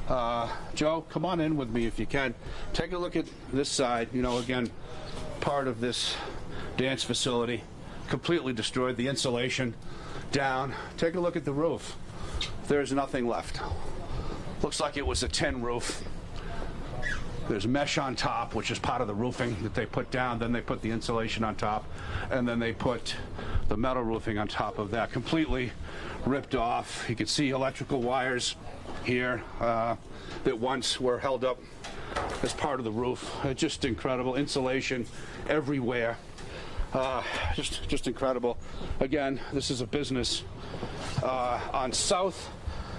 Joe, come on in with me if you can. Take a look at this side. Again, part of this dance facility completely destroyed. The insulation down. Take a look at the roof. There's nothing left. Looks like it was a tin roof. There's mesh on top, which is part of the roofing that they put down. Then they put the insulation on top, and then they put the metal roofing on top of that. Completely ripped off. You can see electrical wires here that once were held up as part of the roof. Just incredible. Insulation everywhere. Just incredible. Again, this is a business on South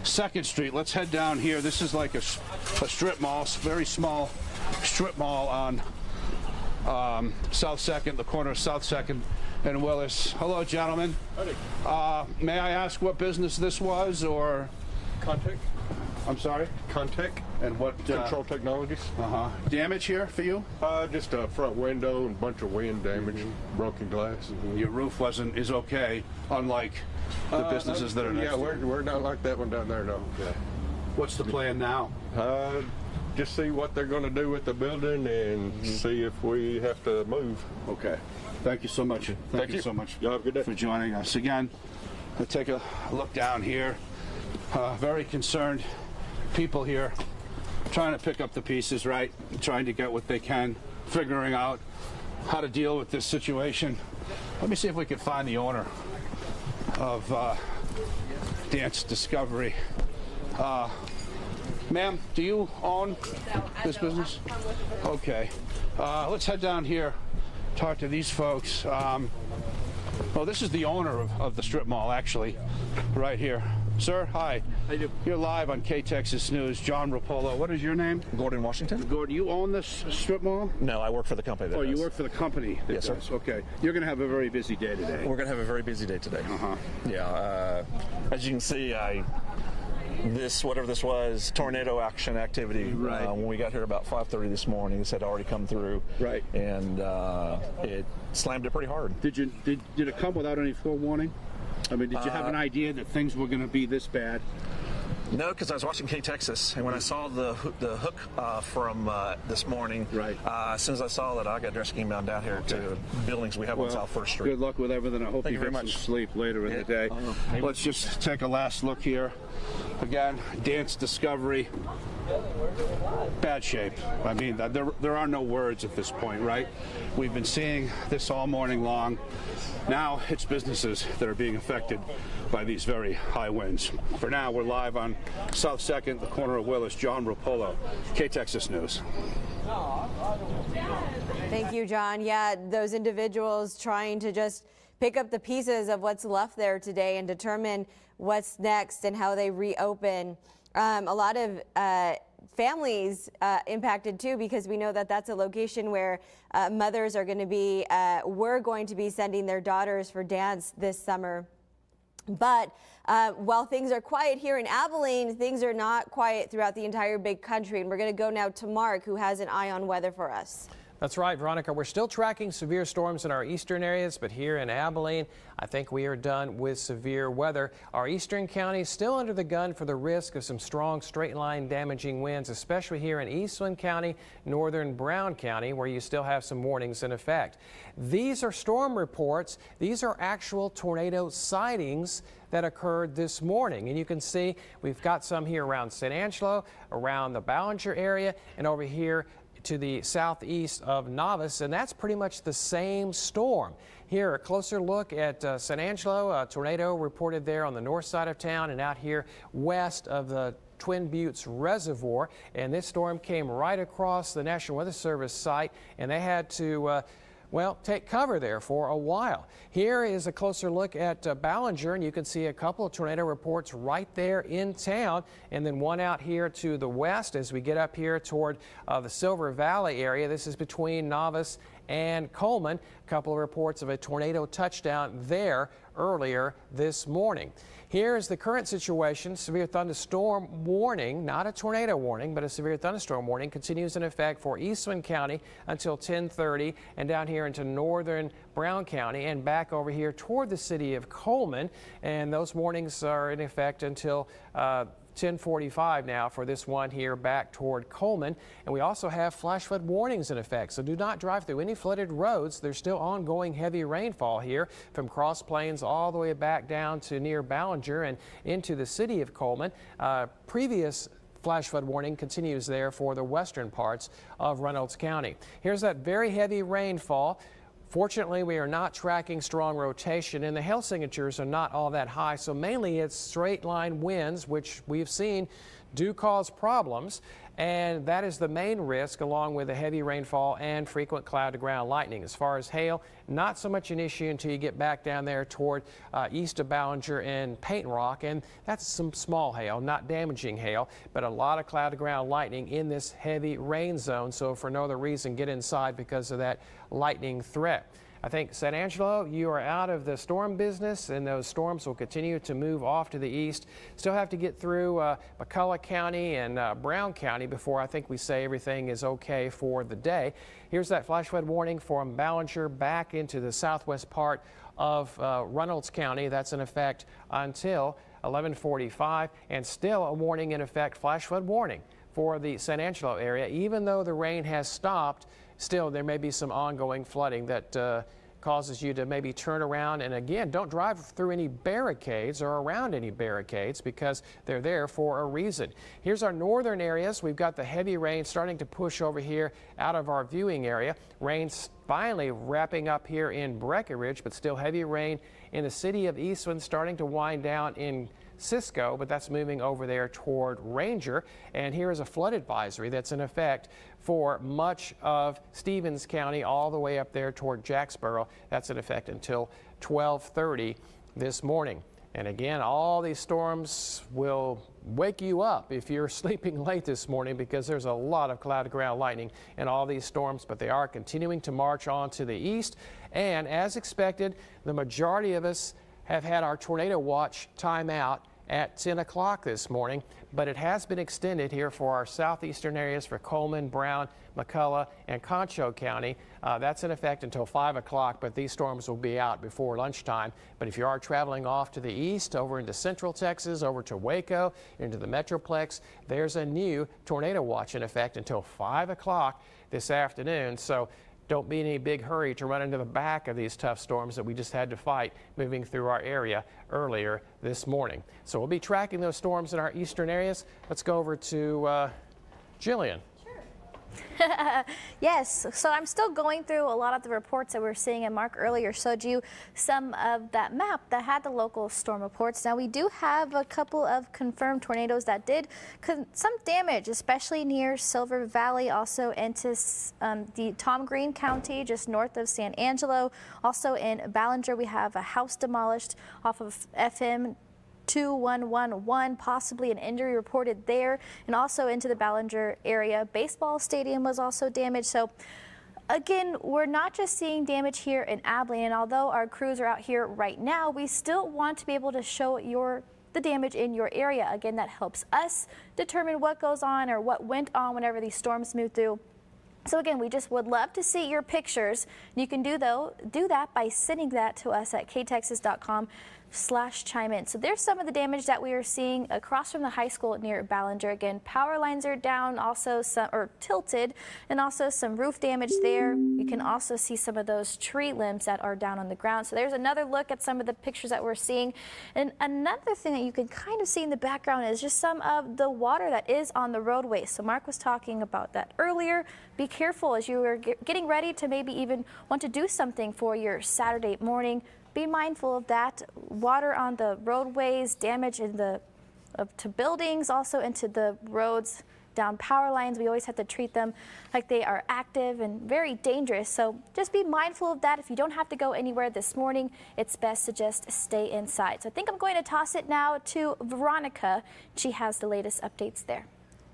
2nd Street. Let's head down here. This is like a strip mall, very small strip mall on South 2nd, the corner of South 2nd and Willis. Hello, gentlemen. Howdy. May I ask what business this was, or? Contec. I'm sorry? Contec. And what? Control Technologies. Damage here for you? Just a front window and a bunch of wind damage, broken glass. Your roof is okay, unlike the businesses that are next Yeah, to you. we're not like that one down there, no. Yeah. What's the plan now? Just see what they're going to do with the building and see if we have to move. Okay. Thank you so much. Thank you so much Y'all have a good day. for joining us. Again, we'll take a look down here. Very concerned people here trying to pick up the pieces, right? Trying to get what they can, figuring out how to deal with this situation. Let me see if we can find the owner of Dance Discovery. Ma'am, do you own this business? Okay. Let's head down here, talk to these folks. Well, this is the owner of the strip mall, actually, right here. Sir, hi. How you doing? You're live on K-Texas News. John Rapolo. What is your name? Gordon Washington. Gordon, you own this strip mall? No, I work for the company that does. You work for the company that Yes, sir. does. Okay. You're going to have a very busy day today. We're going to have a very busy day today. Yeah. As you can see, whatever this was, tornado action activity. Right. When we got here about 5:30 this morning, this had already come through. Right. And it slammed it pretty hard. Did it come without any forewarning? I mean, did you have an idea that things were going to be this bad? No, because I was watching K-Texas, and when I saw the hook from this morning, right. As soon as I saw that, I got dressed and came down here to buildings we have on South 1st Street. Good luck with everything. I hope Thank you you very get some much. sleep later in the day. Let's just take a last look here. Again, Dance Discovery Bad shape. I mean, there are no words at this point, right? We've been seeing this all morning long. Now it's businesses that are being affected by these very high winds. For now, we're live on South 2nd, the corner of Willis. John Rapolo, K-Texas News. Thank you, John. Yeah, those individuals trying to just pick up the pieces of what's left there today and determine what's next and how they reopen. A lot of families impacted too, because we know that that's a location where mothers are going to be, were going to be sending their daughters for dance this summer. But while things are quiet here in Abilene, things are not quiet throughout the entire big country. And we're going to go now to Mark, who has an eye on weather for us. That's right, Veronica. We're still tracking severe storms in our eastern areas, but here in Abilene, I think we are done with severe weather. Our eastern counties still under the gun for the risk of some strong straight line damaging winds, especially here in Eastland County, northern Brown County, where you still have some warnings in effect. These are storm reports. These are actual tornado sightings that occurred this morning. And you can see we've got some here around San Angelo, around the Ballinger area, and over here to the southeast of Novice, and that's pretty much the same storm. Here, a closer look at San Angelo, a tornado reported there on the north side of town and out here west of the Twin Buttes Reservoir. And this storm came right across the National Weather Service site, and they had to well, take cover there for a while. Here is a closer look at Ballinger, and you can see a couple of tornado reports right there in town, and then one out here to the west as we get up here toward the Silver Valley area. This is between Novice and Coleman. A couple of reports of a tornado touchdown there earlier this morning. Here is the current situation. Severe thunderstorm warning, not a tornado warning, but a severe thunderstorm warning continues in effect for Eastland County until 10:30, and down here into northern Brown County and back over here toward the city of Coleman. And those warnings are in effect until 10:45 now for this one here back toward Coleman. And we also have flash flood warnings in effect, so do not drive through any flooded roads. There's still ongoing heavy rainfall here from Cross Plains all the way back down to near Ballinger and into the city of Coleman. Previous flash flood warning continues there for the western parts of Reynolds County. Here's that very heavy rainfall. Fortunately, we are not tracking strong rotation, and the hail signatures are not all that high, so mainly it's straight line winds, which we've seen do cause problems, and that is the main risk, along with the heavy rainfall and frequent cloud-to-ground lightning. As far as hail, not so much an issue until you get back down there toward east of Ballinger and Paint Rock, and that's some small hail, not damaging hail, but a lot of cloud-to-ground lightning in this heavy rain zone, so for no other reason, get inside because of that lightning threat. I think San Angelo, you are out of the storm business, and those storms will continue to move off to the east. Still have to get through McCullough County and Brown County before I think we say everything is okay for the day. Here's that flash flood warning from Ballinger back into the southwest part of Reynolds County. That's in effect until 11:45, and still a warning in effect, flash flood warning for the San Angelo area. Even though the rain has stopped, still there may be some ongoing flooding that causes you to maybe turn around. And again, don't drive through any barricades or around any barricades because they're there for a reason. Here's our northern areas. We've got the heavy rain starting to push over here out of our viewing area. Rain's finally wrapping up here in Breckenridge, but still heavy rain in the city of Eastland, starting to wind down in Cisco, but that's moving over there toward Ranger. And here is a flood advisory that's in effect for much of Stevens County all the way up there toward Jacksboro. That's in effect until 12:30 this morning. And again, all these storms will wake you up if you're sleeping late this morning, because there's a lot of cloud-to-ground lightning in all these storms, but they are continuing to march on to the east. And as expected, the majority of us have had our tornado watch timeout at 10 o'clock this morning, but it has been extended here for our southeastern areas for Coleman, Brown, McCullough, and Concho County. That's in effect until 5 o'clock, but these storms will be out before lunchtime. But if you are traveling off to the east, over into central Texas, over to Waco, into the Metroplex, there's a new tornado watch in effect until 5 o'clock this afternoon. So don't be in any big hurry to run into the back of these tough storms that we just had to fight moving through our area earlier this morning. So we'll be tracking those storms in our eastern areas. Let's go over to Jillian. Yes, so I'm still going through a lot of the reports that we're seeing, and Mark earlier showed you some of that map that had the local storm reports. Now we do have a couple of confirmed tornadoes that did some damage, especially near Silver Valley, also into the Tom Green County, just north of San Angelo. Also in Ballinger, we have a house demolished off of FM 2111, possibly an injury reported there, and also into the Ballinger area. Baseball stadium was also damaged. So again, we're not just seeing damage here in Abilene, and although our crews are out here right now, we still want to be able to show the damage in your area. Again, that helps us determine what goes on or what went on whenever these storms move through. So again, we just would love to see your pictures. You can do that by sending that to us at ktexas.com/chime in. So there's some of the damage that we are seeing across from the high school near Ballinger. Again, power lines are down, also tilted, and also some roof damage there. You can also see some of those tree limbs that are down on the ground. So there's another look at some of the pictures that we're seeing. And another thing that you can kind of see in the background is just some of the water that is on the roadway. So Mark was talking about that earlier. Be careful as you are getting ready to maybe even want to do something for your Saturday morning. Be mindful of that. Water on the roadways, damage to buildings, also into the roads, down power lines. We always have to treat them like they are active and very dangerous. So just be mindful of that. If you don't have to go anywhere this morning, it's best to just stay inside. So I think I'm going to toss it now to Veronica. She has the latest updates there.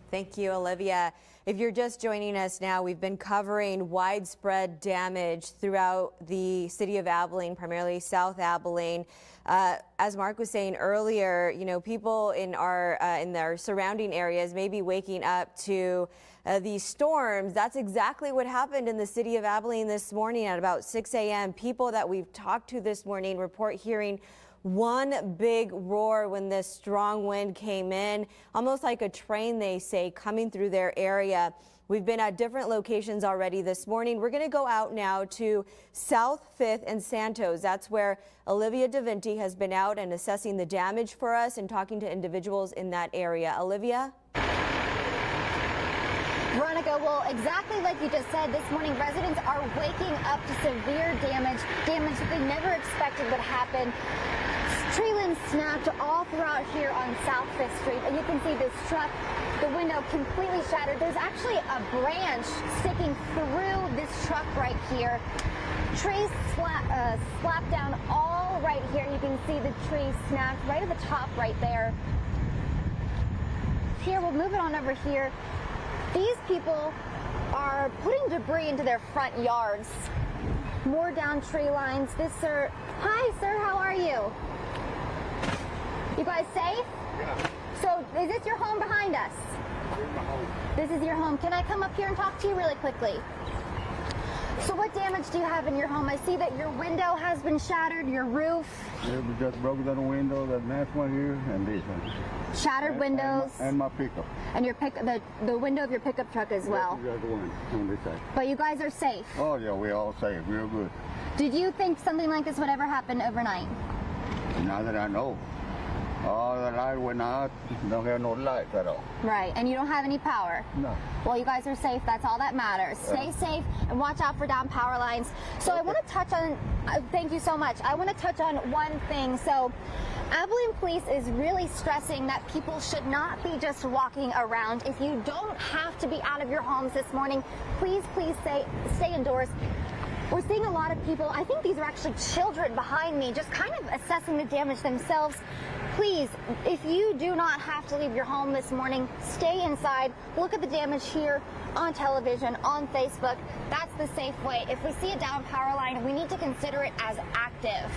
Thank you, Olivia. If you're just joining us now, we've been covering widespread damage throughout the city of Abilene, primarily South Abilene. As Mark was saying earlier, you know, people in their surrounding areas may be waking up to these storms. That's exactly what happened in the city of Abilene this morning at about 6 a.m. People that we've talked to this morning report hearing one big roar when this strong wind came in, almost like a train, they say, coming through their area. We've been at different locations already this morning. We're going to go out now to South 5th and Santos. That's where Olivia DeVinti has been out and assessing the damage for us and talking to individuals in that area. Olivia? Veronica, well, exactly like you just said, this morning residents are waking up to severe damage that they never expected would happen. Tree limbs snapped all throughout here on South 5th Street, and you can see this truck, the window completely shattered. There's actually a branch sticking through this truck right here. Trees slapped down all right here. You can see the tree snapped right at the top right there. Here, we'll move it on over here. These people are putting debris into their front yards. More down tree lines. Hi, sir, how are you? You guys safe? Yeah. So is this your home behind us? This is my home. This is your home. Can I come up here and talk to you really quickly? So what damage do you have in your home? I see that your window has been shattered, your roof. Yeah, we just broke down the window, that next one here, and this one. Shattered windows. And my pickup. And your the window of your pickup truck as well. Yeah, the one on this side. But you guys are safe? Oh yeah, we're all safe, real good. Did you think something like this would ever happen overnight? Now that I know. All the light went out, don't have no lights at all. Right, and you don't have any power? No. Well, you guys are safe, that's all that matters. Stay safe and watch out for down power lines. So I want to touch on, thank you so much. I want to touch on one thing. So Abilene Police is really stressing that people should not be just walking around. If you don't have to be out of your homes this morning, please stay indoors. We're seeing a lot of people, I think these are actually children behind me, just kind of assessing the damage themselves. Please, if you do not have to leave your home this morning, stay inside. Look at the damage here on television, on Facebook. That's the safe way. If we see a down power line, we need to consider it as active.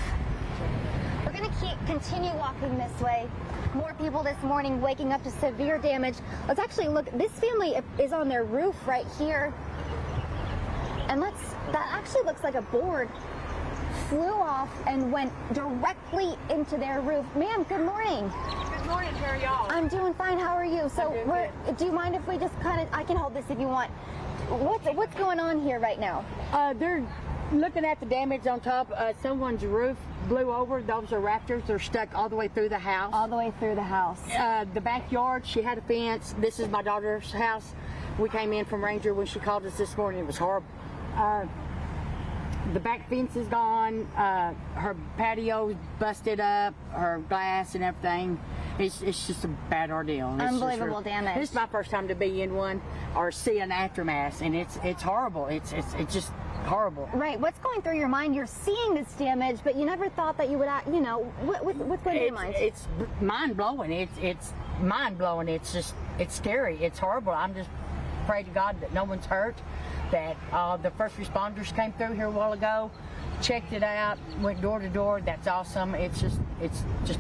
We're going to continue walking this way. More people this morning waking up to severe damage. Let's actually look. This family is on their roof right here. And that actually looks like a board flew off and went directly into their roof. Ma'am, good morning. Good morning, how are y'all? I'm doing fine, how are you? So do you mind if we just I can hold this if you want. What's going on here right now? Looking at the damage on top, someone's roof blew over. Those are rafters. They're stuck all the way through the house. All the way through the house. The backyard, she had a fence. This is my daughter's house. We came in from Ranger when she called us this morning. It was horrible. The back fence is gone. Her patio's busted up. Her glass and everything. It's just a bad ordeal. Unbelievable damage. This is my first time to be in one or see an aftermath, and it's horrible. It's just horrible. Right. What's going through your mind? You're seeing this damage, but you never thought that you would, what's going through your mind? It's mind blowing. It's mind blowing. It's scary. It's horrible. I'm just pray to God that no one's hurt. That the first responders came through here a while ago, checked it out, went door to door. That's awesome. It's just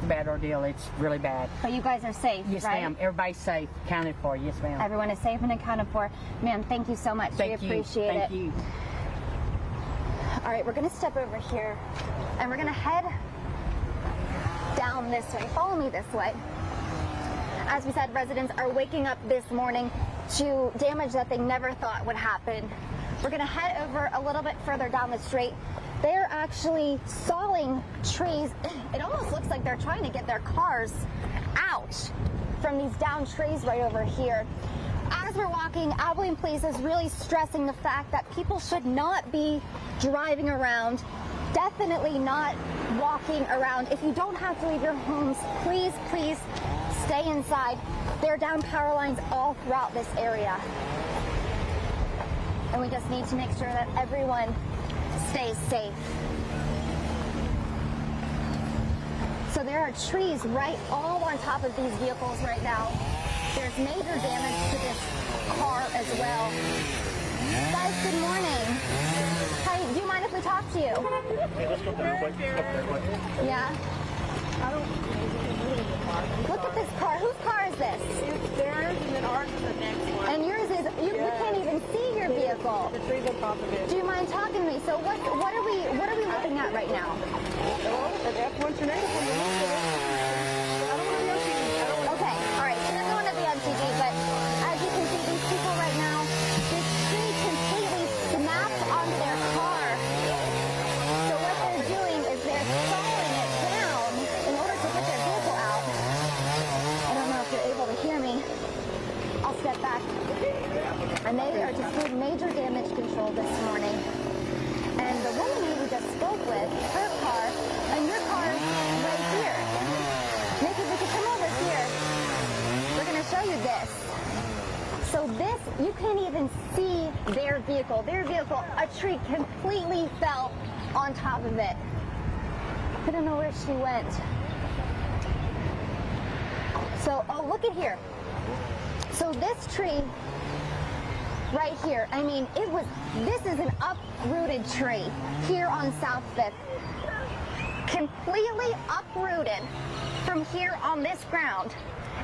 a bad ordeal. It's really bad. But you guys are safe, yes, right? ma'am. Everybody's safe, accounted for. Yes, ma'am. Everyone is safe and accounted for. Ma'am, thank you so much. We appreciate it. Thank you. All right, we're going to step over here, and we're going to head down this way. Follow me this way. As we said, residents are waking up this morning to damage that they never thought would happen. We're going to head over a little bit further down the street. They're actually sawing trees. It almost looks like they're trying to get their cars out from these downed trees right over here. As we're walking, Abilene Police is really stressing the fact that people should not be driving around, definitely not walking around. If you don't have to leave your homes, please, please stay inside. There are down power lines all throughout this area. And we just need to make sure that everyone stays safe. So there are trees right all on top of these vehicles right now. There's major damage to this car as well. Guys, good morning. Hi, do you mind if we talk to you? Hey, let's go real quick. Yeah? Look at this car. Whose car is this? It's theirs, and then ours is the next one. And yours is, you can't even see your vehicle. The trees on top of it. Do you mind talking to me? So what are we looking at right now? Well, that's one tornado. I don't want to be on TV. Okay, all right. She doesn't want to be on TV, but as you can see, these people right now, this tree completely snapped onto their car. So what they're doing is they're sawing it down in order to put their vehicle out. I don't know if you're able to hear me. I'll step back. And they are just doing major damage control this morning. And the woman who we just spoke with, her car, and your car right here. Nikki, we could come over here. We're going to show you this. So this, you can't even see their vehicle. Their vehicle, a tree completely fell on top of it. I don't know where she went. So, oh, look at here. So this tree right here, I mean, this is an uprooted tree here on South 5th. Completely uprooted from here on this ground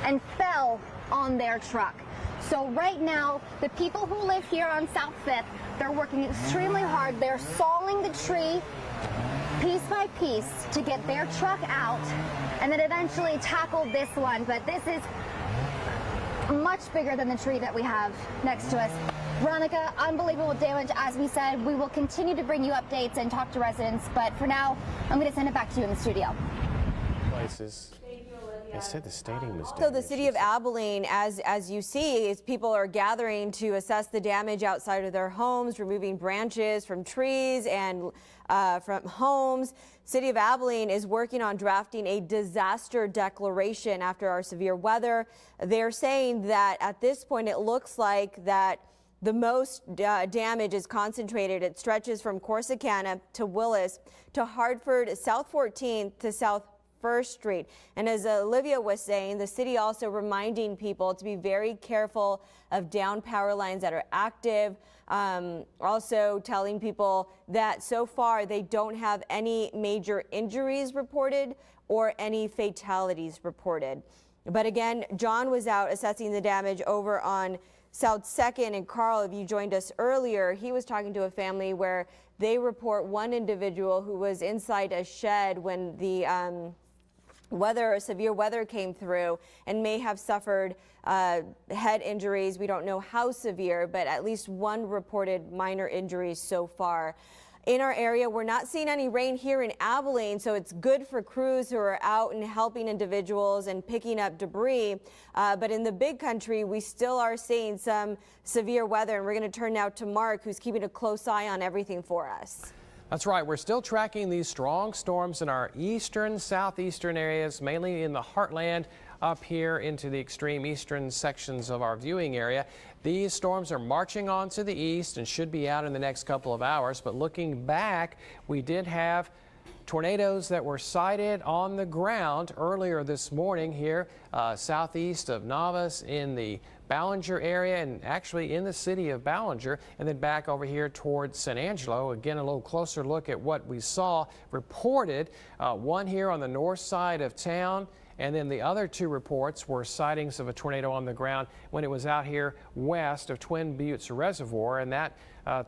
and fell on their truck. So right now, the people who live here on South 5th, they're working extremely hard. They're sawing the tree piece by piece to get their truck out and then eventually tackle this one. But this is much bigger than the tree that we have next to us. Veronica, unbelievable damage. As we said, we will continue to bring you updates and talk to residents, but for now, I'm going to send it back to you in the studio. Places. They said the stadium was damaged. So the city of Abilene, as you see, is people are gathering to assess the damage outside of their homes, removing branches from trees and from homes. City of Abilene is working on drafting a disaster declaration after our severe weather. They're saying that at this point, it looks like that the most damage is concentrated. It stretches from Corsicana to Willis to Hartford, South 14th to South 1st Street. And as Olivia was saying, the city also reminding people to be very careful of down power lines that are active. Also telling people that so far they don't have any major injuries reported or any fatalities reported. But again, John was out assessing the damage over on South 2nd, and Carl, if you joined us earlier, he was talking to a family where they report one individual who was inside a shed when the severe weather came through and may have suffered head injuries. We don't know how severe, but at least one reported minor injuries so far. in our area. We're not seeing any rain here in Abilene, so it's good for crews who are out and helping individuals and picking up debris. But in the big country, we still are seeing some severe weather, and we're going to turn now to Mark, who's keeping a close eye on everything for us. That's right. We're still tracking these strong storms in our eastern, southeastern areas, mainly in the heartland up here into the extreme eastern sections of our viewing area. These storms are marching on to the east and should be out in the next couple of hours. But looking back, we did have tornadoes that were sighted on the ground earlier this morning here southeast of Navas in the Ballinger area and actually in the city of Ballinger, and then back over here towards San Angelo. Again, a little closer look at what we saw reported. One here on the north side of town, and then the other two reports were sightings of a tornado on the ground when it was out here west of Twin Buttes Reservoir, and that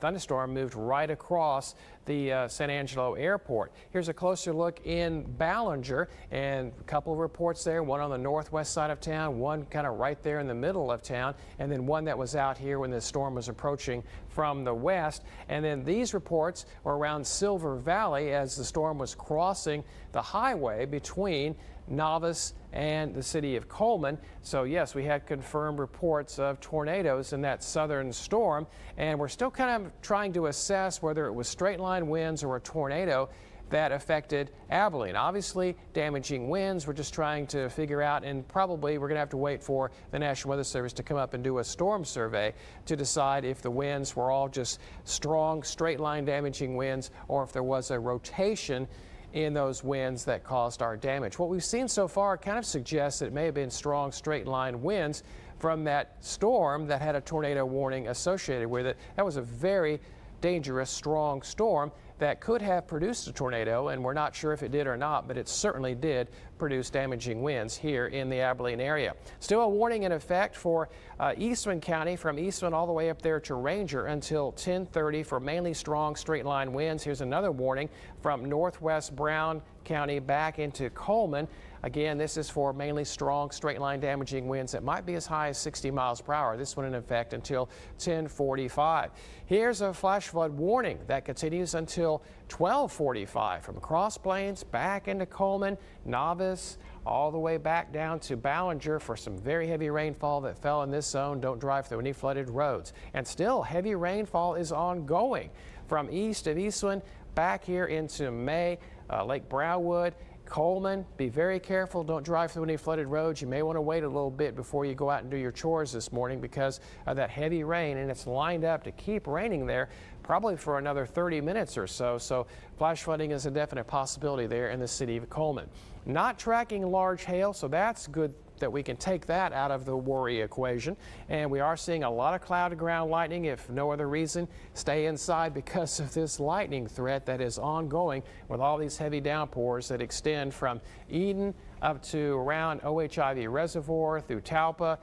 thunderstorm moved right across the San Angelo airport. Here's a closer look in Ballinger, and a couple of reports there, one on the northwest side of town, one kind of right there in the middle of town, and then one that was out here when the storm was approaching from the west. And then these reports were around Silver Valley as the storm was crossing the highway between Navas and the city of Coleman. So yes, we had confirmed reports of tornadoes in that southern storm, and we're still kind of trying to assess whether it was straight line winds or a tornado that affected Abilene. Obviously damaging winds, we're just trying to figure out, and probably we're going to have to wait for the National Weather Service to come up and do a storm survey to decide if the winds were all just strong straight line damaging winds or if there was a rotation in those winds that caused our damage. What we've seen so far kind of suggests that it may have been strong straight line winds from that storm that had a tornado warning associated with it. That was a very dangerous, strong storm that could have produced a tornado, and we're not sure if it did or not, but it certainly did produce damaging winds here in the Abilene area. Still a warning in effect for Eastman County, from Eastman all the way up there to Ranger until 10:30 for mainly strong straight line winds. Here's another warning from northwest Brown County back into Coleman. Again, this is for mainly strong straight line damaging winds that might be as high as 60 miles per hour. This one in effect until 10:45. Here's a flash flood warning that continues until 12:45 from Cross Plains back into Coleman, Navas, all the way back down to Ballinger for some very heavy rainfall that fell in this zone. Don't drive through any flooded roads. And still heavy rainfall is ongoing from east of Eastland back here into May, Lake Brownwood, Coleman. Be very careful. Don't drive through any flooded roads. You may want to wait a little bit before you go out and do your chores this morning because of that heavy rain, and it's lined up to keep raining there probably for another 30 minutes or so. So flash flooding is a definite possibility there in the city of Coleman. Not tracking large hail, so that's good that we can take that out of the worry equation. And we are seeing a lot of cloud to ground lightning. If no other reason, stay inside because of this lightning threat that is ongoing with all these heavy downpours that extend from Eden up to around OHIV Reservoir through Talpa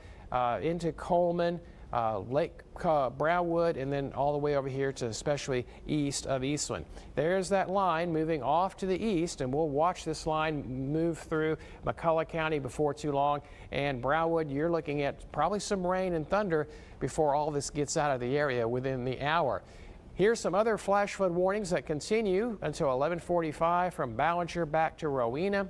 into Coleman, Lake Brownwood, and then all the way over here to especially east of Eastland. There's that line moving off to the east, and we'll watch this line move through McCulloch County before too long. And Brownwood, you're looking at probably some rain and thunder before all this gets out of the area within the hour. Here's some other flash flood warnings that continue until 11:45 from Ballinger back to Rowena.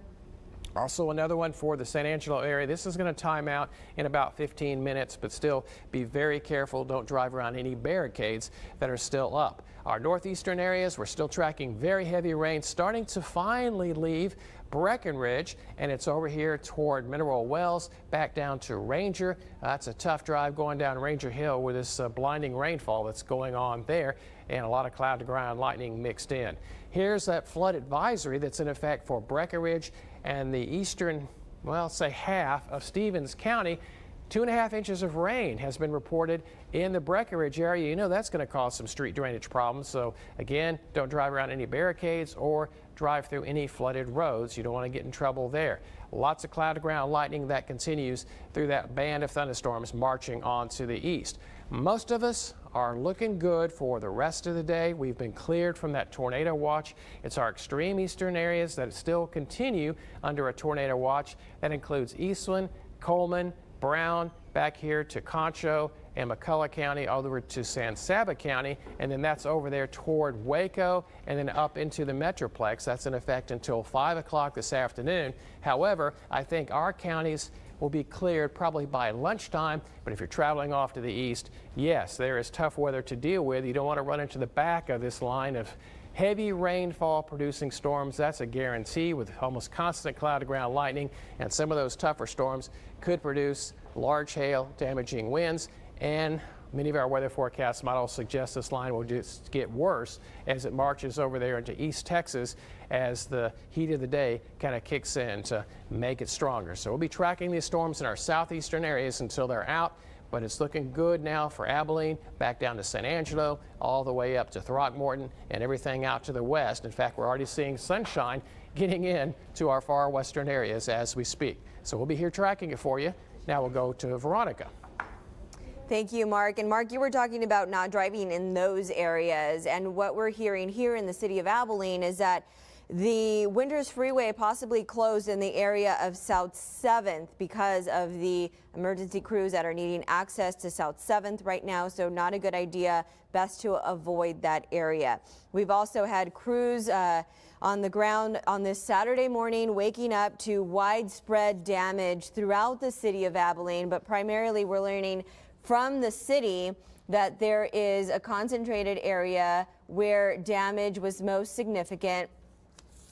Also another one for the San Angelo area. This is going to time out in about 15 minutes, but still be very careful. Don't drive around any barricades that are still up. Our northeastern areas, we're still tracking very heavy rain starting to finally leave Breckenridge, and it's over here toward Mineral Wells back down to Ranger. That's a tough drive going down Ranger Hill with this blinding rainfall that's going on there, and a lot of cloud to ground lightning mixed in. Here's that flood advisory that's in effect for Breckenridge and the eastern, well, say half of Stevens County. 2.5 inches of rain has been reported in the Breckenridge area. You know that's going to cause some street drainage problems. So again, don't drive around any barricades or drive through any flooded roads. You don't want to get in trouble there. Lots of cloud to ground lightning that continues through that band of thunderstorms marching on to the east. Most of us are looking good for the rest of the day. We've been cleared from that tornado watch. It's our extreme eastern areas that still continue under a tornado watch. That includes Eastland, Coleman, Brown back here to Concho and McCulloch County all over to San Saba County, and then that's over there toward Waco and then up into the Metroplex. That's in effect until 5 o'clock this afternoon. However, I think our counties will be cleared probably by lunchtime, but if you're traveling off to the east, yes, there is tough weather to deal with. You don't want to run into the back of this line of heavy rainfall producing storms. That's a guarantee, with almost constant cloud to ground lightning, and some of those tougher storms could produce large hail, damaging winds, and many of our weather forecast models suggest this line will just get worse as it marches over there into East Texas as the heat of the day kind of kicks in to make it stronger. So we'll be tracking these storms in our southeastern areas until they're out, but it's looking good now for Abilene, back down to San Angelo, all the way up to Throckmorton and everything out to the west. In fact, we're already seeing sunshine getting in to our far western areas as we speak. So we'll be here tracking it for you. Now we'll go to Veronica. Thank you, Mark. And Mark, you were talking about not driving in those areas. And what we're hearing here in the city of Abilene is that the Winters Freeway possibly closed in the area of South 7th because of the emergency crews that are needing access to South 7th right now. So not a good idea. Best to avoid that area. We've also had crews on the ground on this Saturday morning, waking up to widespread damage throughout the city of Abilene. But primarily we're learning from the city that there is a concentrated area where damage was most significant.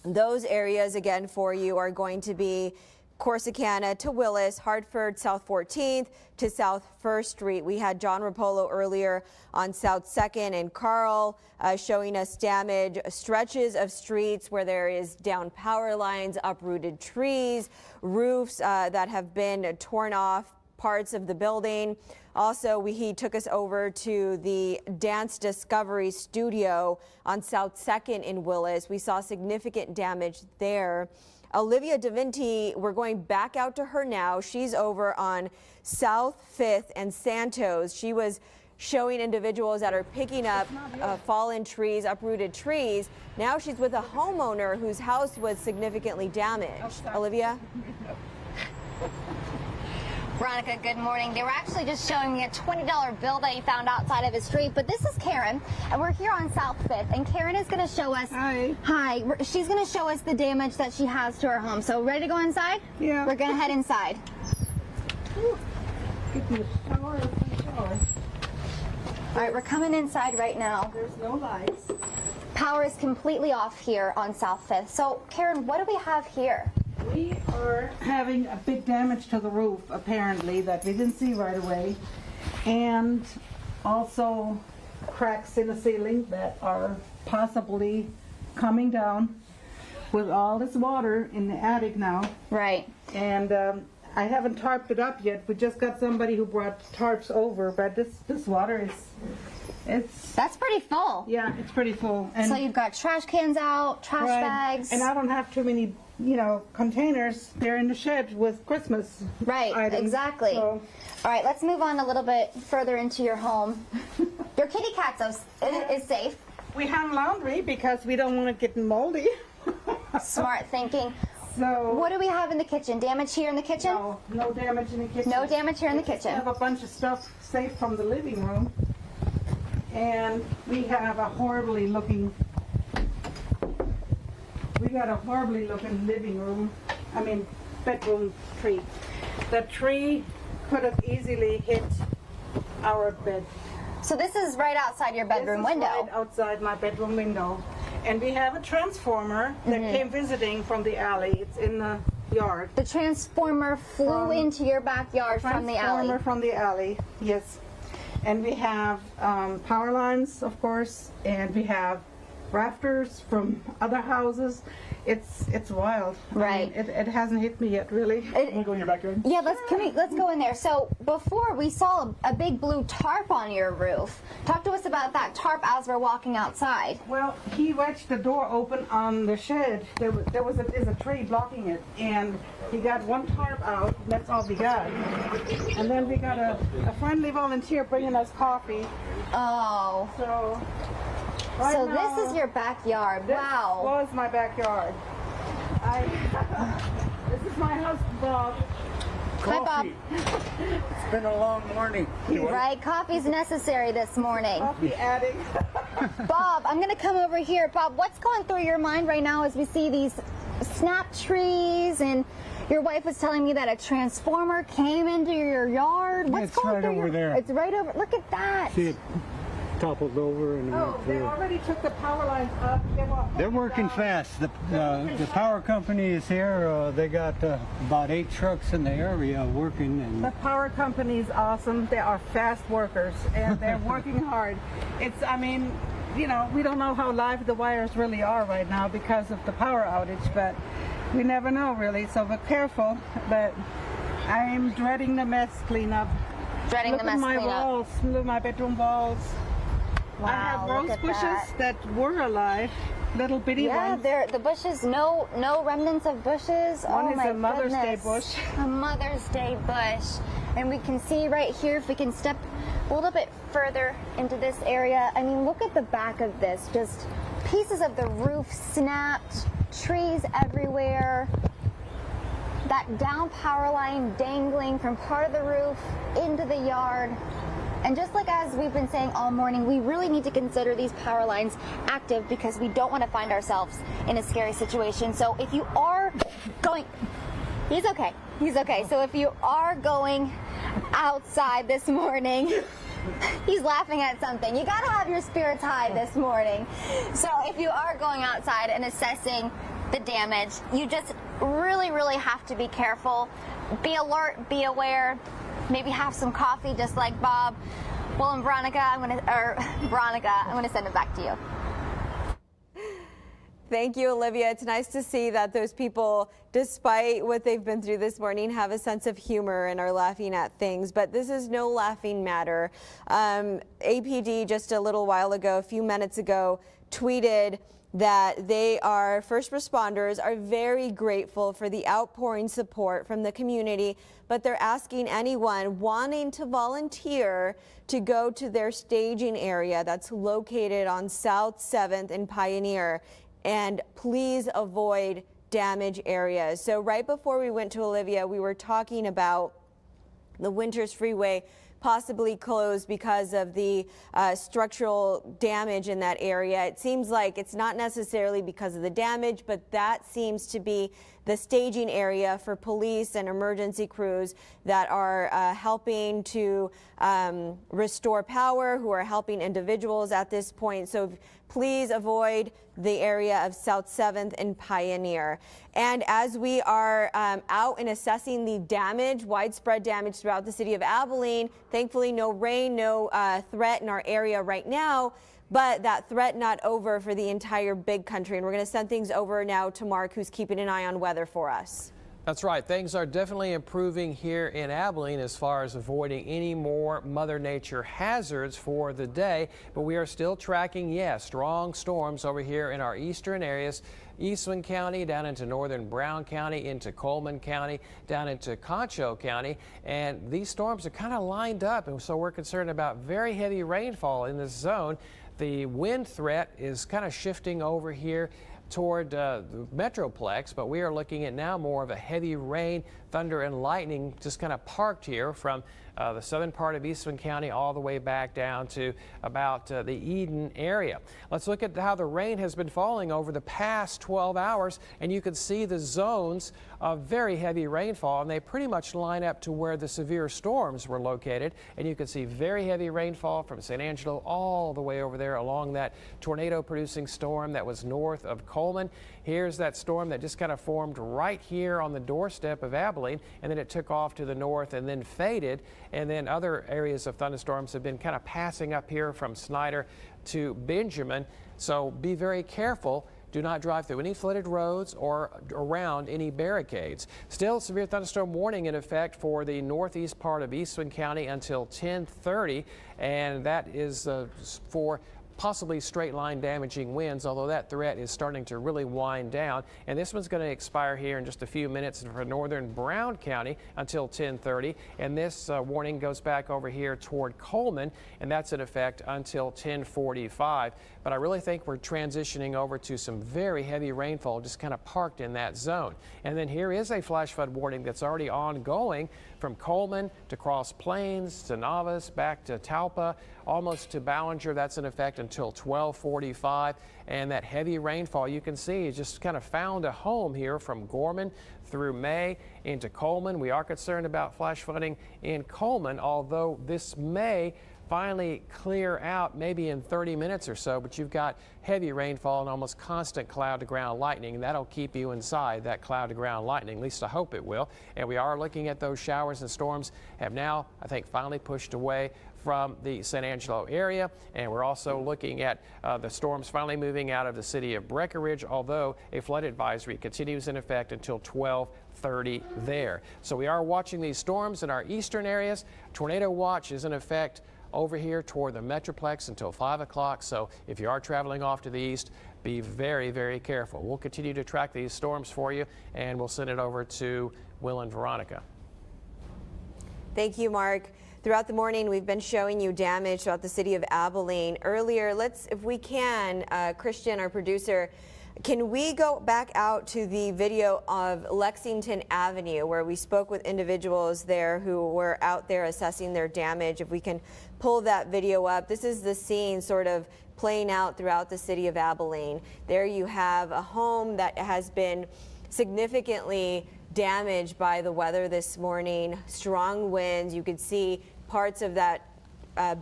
Those areas, again, for you are going to be Corsicana to Willis, Hartford, South 14th to South 1st Street. We had John Rapolo earlier on South 2nd and Carl showing us damage, stretches of streets where there is down power lines, uprooted trees, roofs that have been torn off, parts of the building. Also, he took us over to the Dance Discovery Studio on South 2nd in Willis. We saw significant damage there. Olivia DeVinti, we're going back out to her now. She's over on South 5th and Santos. She was showing individuals that are picking up fallen trees, uprooted trees. Now she's with a homeowner whose house was significantly damaged. Olivia? Veronica, good morning. They were actually just showing me a $20 bill that he found outside of his street, but this is Karen, and we're here on South 5th, and Karen is going to show us... Hi. Hi. She's going to show us the damage that she has to her home. So ready to go inside? Yeah. We're going to head inside. Get in the shower. All right, we're coming inside right now. There's no lights. Power is completely off here on South 5th. So, Karen, what do we have here? We are having a big damage to the roof, apparently, that we didn't see right away. And also cracks in the ceiling that are possibly coming down with all this water in the attic now. Right. And I haven't tarped it up yet. We just got somebody who brought tarps over, but this water is... That's pretty full. Yeah, it's pretty full. And so you've got trash cans out, trash bags. And I don't have too many, containers. They're in the shed with Christmas items. Exactly. So. All right, let's move on a little bit further into your home. Your kitty cat is safe. We hang laundry because we don't want it getting moldy. Smart thinking. So, what do we have in the kitchen? Damage here in the kitchen? No damage in the kitchen. No damage here in the kitchen. We have a bunch of stuff safe from the living room. And we have a horribly looking bedroom tree. The tree could have easily hit our bed. So this is right outside your bedroom window? Right outside my bedroom window. And we have a transformer that came visiting from the alley. It's in the yard. The transformer flew into your backyard from the alley? Transformer from the alley, yes. And we have power lines, of course, and we have rafters from other houses. It's wild. Right. I mean, it hasn't hit me yet, really. Can we go in your backyard? Yeah, let's go in there. So before we saw a big blue tarp on your roof. Talk to us about that tarp as we're walking outside. Well, he wedged the door open on the shed. There's a tree blocking it, and he got one tarp out. That's all we got. And then we got a friendly volunteer bringing us coffee. Oh. So now, this is your backyard. Wow. This was my backyard. This is my husband, Bob. Hi, Bob. It's been a long morning. Right, coffee's necessary this morning. Coffee addict. Bob, I'm going to come over here. Bob, what's going through your mind right now as we see these snap trees, and your wife was telling me that a transformer came into your yard? What's It's going right through over there. It's right over. Look at that. See it toppled over and Oh, they already took the power lines up. they're working fast. The power company is here. They got about 8 trucks in the area working. The And power company is awesome. They are fast workers and they're working hard. I mean, you know, we don't know how live the wires really are right now because of the power outage, but we never know really, so we're careful. But I'm dreading the mess cleanup. Dreading the mess Look at my cleanup. walls, look at my bedroom walls. Wow, I have look rose at bushes that were alive, little bitty Yeah, ones. they're the bushes. No remnants of bushes. One oh is my a Mother's Day goodness. bush. A Mother's Day bush, and we can see right here. If we can step a little bit further into this area, I mean, look at the back of this. Just pieces of the roof snapped, trees everywhere. That down power line dangling from part of the roof into the yard. And just like as we've been saying all morning, we really need to consider these power lines active because we don't want to find ourselves in a scary situation. So if you are going, he's okay. So if you are going outside this morning, he's laughing at something. You gotta have your spirits high this morning. So if you are going outside and assessing the damage, you just really have to be careful. Be alert, be aware. Maybe have some coffee, just like Bob. Well, and Veronica, I'm gonna send it back to you. Thank you, Olivia. It's nice to see that those people, despite what they've been through this morning, have a sense of humor and are laughing at things. But this is no laughing matter. APD just a little while ago, a few minutes ago, tweeted that first responders are very grateful for the outpouring support from the community, but they're asking anyone wanting to volunteer to go to their staging area that's located on South 7th and Pioneer, and please avoid damage areas. So right before we went to Olivia, we were talking about the Winters Freeway possibly closed because of the structural damage in that area. It seems like it's not necessarily because of the damage, but that seems to be the staging area for police and emergency crews that are helping to restore power, who are helping individuals at this point. So please avoid the area of South 7th and Pioneer. And as we are out and assessing the damage, widespread damage throughout the city of Abilene, thankfully no rain, no threat in our area right now, but that threat not over for the entire big country. And we're going to send things over now to Mark, who's keeping an eye on weather for us. That's right. Things are definitely improving here in Abilene as far as avoiding any more Mother Nature hazards for the day. But we are still tracking, strong storms over here in our eastern areas. Eastland County, down into northern Brown County, into Coleman County, down into Concho County. And these storms are kind of lined up, and so we're concerned about very heavy rainfall in this zone. The wind threat is kind of shifting over here toward the Metroplex, but we are looking at now more of a heavy rain, thunder, and lightning just kind of parked here from the southern part of Eastland County all the way back down to about the Eden area. Let's look at how the rain has been falling over the past 12 hours, and you can see the zones of very heavy rainfall, and they pretty much line up to where the severe storms were located. And you can see very heavy rainfall from San Angelo all the way over there along that tornado-producing storm that was north of Coleman. Here's that storm that just kind of formed right here on the doorstep of Abilene, and then it took off to the north and then faded. And then other areas of thunderstorms have been kind of passing up here from Snyder to Benjamin. So be very careful. Do not drive through any flooded roads or around any barricades. Still, severe thunderstorm warning in effect for the northeast part of Eastland County until 10:30, and that is for possibly straight line damaging winds, although that threat is starting to really wind down. And this one's going to expire here in just a few minutes for northern Brown County until 10:30. And this warning goes back over here toward Coleman, and that's in effect until 10:45. But I really think we're transitioning over to some very heavy rainfall just kind of parked in that zone. And then here is a flash flood warning that's already ongoing from Coleman to Cross Plains to Navas, back to Talpa, almost to Ballinger. That's in effect until 12:45. And that heavy rainfall, you can see, just kind of found a home here from Gorman through May into Coleman. We are concerned about flash flooding in Coleman, although this may finally clear out maybe in 30 minutes or so, but you've got heavy rainfall and almost constant cloud to ground lightning, and that'll keep you inside that cloud to ground lightning. At least I hope it will. And we are looking at those showers and storms have now, I think, finally pushed away from the San Angelo area. And we're also looking at the storms finally moving out of the city of Breckenridge, although a flood advisory continues in effect until 12:30 there. So we are watching these storms in our eastern areas. Tornado watch is in effect over here toward the Metroplex until 5 o'clock. So if you are traveling off to the east, be very, very careful. We'll continue to track these storms for you, and we'll send it over to Will and Veronica. Thank you, Mark. Throughout the morning, we've been showing you damage throughout the city of Abilene. Earlier, if we can, Christian, our producer, can we go back out to the video of Lexington Avenue where we spoke with individuals there who were out there assessing their damage? If we can pull that video up. This is the scene sort of playing out throughout the city of Abilene. There you have a home that has been significantly damaged by the weather this morning. Strong winds. You could see parts of that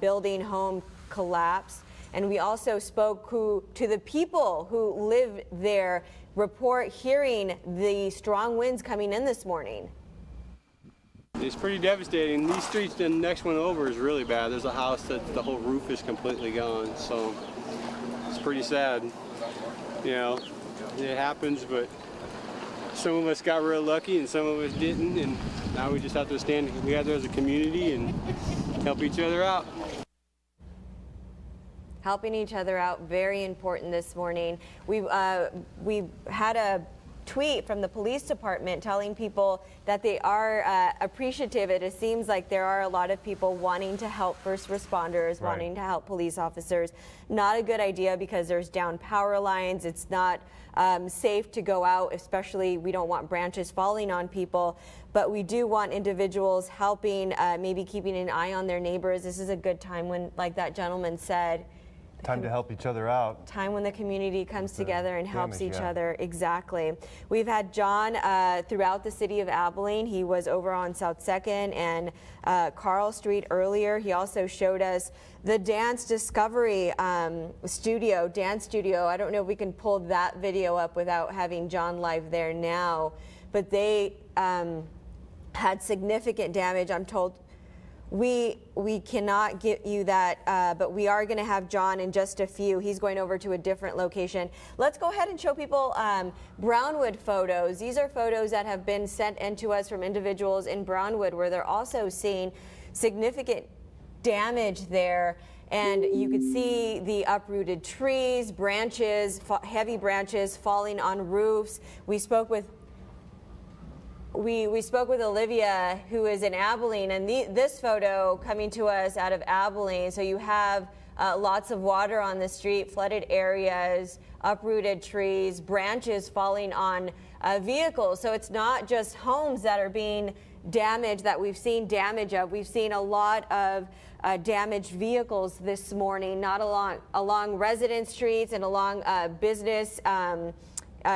building home collapse. And we also spoke to the people who live there, report hearing the strong winds coming in this morning. It's pretty devastating. These streets, the next one over is really bad. There's a house that the whole roof is completely gone, so it's pretty sad. You know, it happens, but some of us got real lucky and some of us didn't, and now we just have to stand together as a community and help each other out. Helping each other out, very important this morning. We had a tweet from the police department telling people that they are appreciative. It seems like there are a lot of people wanting to help first responders, wanting to help police officers. Not a good idea because there's down power lines. It's not safe to go out, especially we don't want branches falling on people, but we do want individuals helping, maybe keeping an eye on their neighbors. This is a good time when, like that gentleman said, time to help each other out. Time when the community comes together and helps each other. Exactly. We've had John throughout the city of Abilene. He was over on South 2nd and Carl Street earlier. He also showed us the Dance Discovery studio, dance studio. I don't know if we can pull that video up without having John live there now, but they had significant damage. I'm told we cannot get you that, but we are going to have John in just a few. He's going over to a different location. Let's go ahead and show people Brownwood photos. These are photos that have been sent in to us from individuals in Brownwood where they're also seeing significant damage there. And you could see the uprooted trees, branches, heavy branches falling on roofs. We spoke with Olivia, who is in Abilene, and this photo coming to us out of Abilene. So you have lots of water on the street, flooded areas, uprooted trees, branches falling on vehicles. So it's not just homes that are being damaged that we've seen damage of. We've seen a lot of damaged vehicles this morning, not along residence streets and along business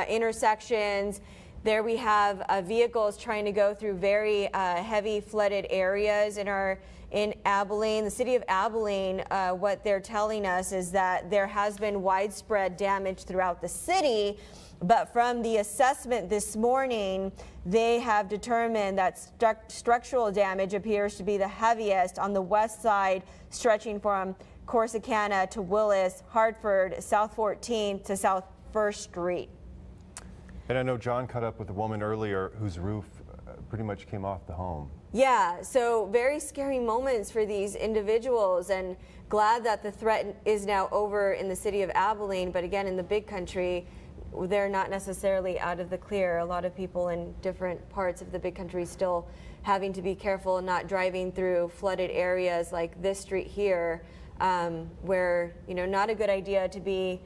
intersections. There we have vehicles trying to go through very heavy flooded areas in Abilene. The city of Abilene, what they're telling us is that there has been widespread damage throughout the city, but from the assessment this morning, they have determined that structural damage appears to be the heaviest on the west side, stretching from Corsicana to Willis, Hartford, South 14th to South 1st Street. And I know John caught up with a woman earlier whose roof pretty much came off the home. Yeah, so very scary moments for these individuals, and glad that the threat is now over in the city of Abilene. But again, in the big country, they're not necessarily out of the clear. A lot of people in different parts of the big country still having to be careful, not driving through flooded areas like this street here, where, you know, not a good idea to be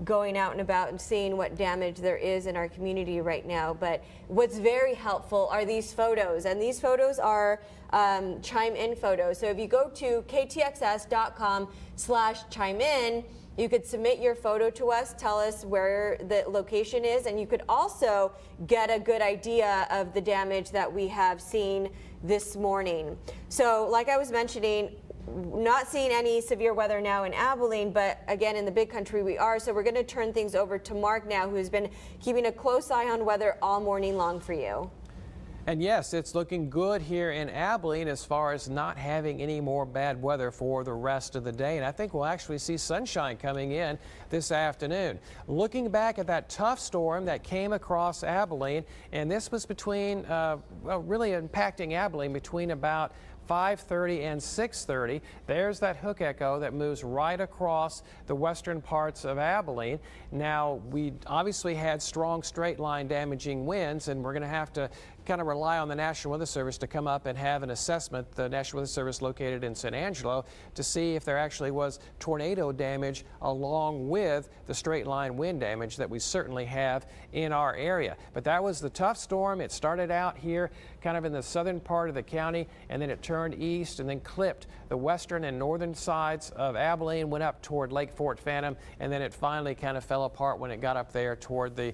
going out and about and seeing what damage there is in our community right now. But what's very helpful are these photos, and these photos are chime in photos. So if you go to ktxs.com/chime in, you could submit your photo to us, tell us where the location is, and you could also get a good idea of the damage that we have seen this morning. So like I was mentioning, not seeing any severe weather now in Abilene, but again, in the big country we are. So we're going to turn things over to Mark now, who's been keeping a close eye on weather all morning long for you. And yes, it's looking good here in Abilene as far as not having any more bad weather for the rest of the day. And I think we'll actually see sunshine coming in this afternoon. Looking back at that tough storm that came across Abilene, and this was between, well, really impacting Abilene between about 5:30 and 6:30. There's that hook echo that moves right across the western parts of Abilene. Now, we obviously had strong straight line damaging winds, and we're going to have to kind of rely on the National Weather Service to come up and have an assessment, the National Weather Service located in San Angelo, to see if there actually was tornado damage along with the straight line wind damage that we certainly have in our area. But that was the tough storm. It started out here kind of in the southern part of the county, and then it turned east and then clipped the western and northern sides of Abilene, went up toward Lake Fort Phantom, and then it finally kind of fell apart when it got up there toward the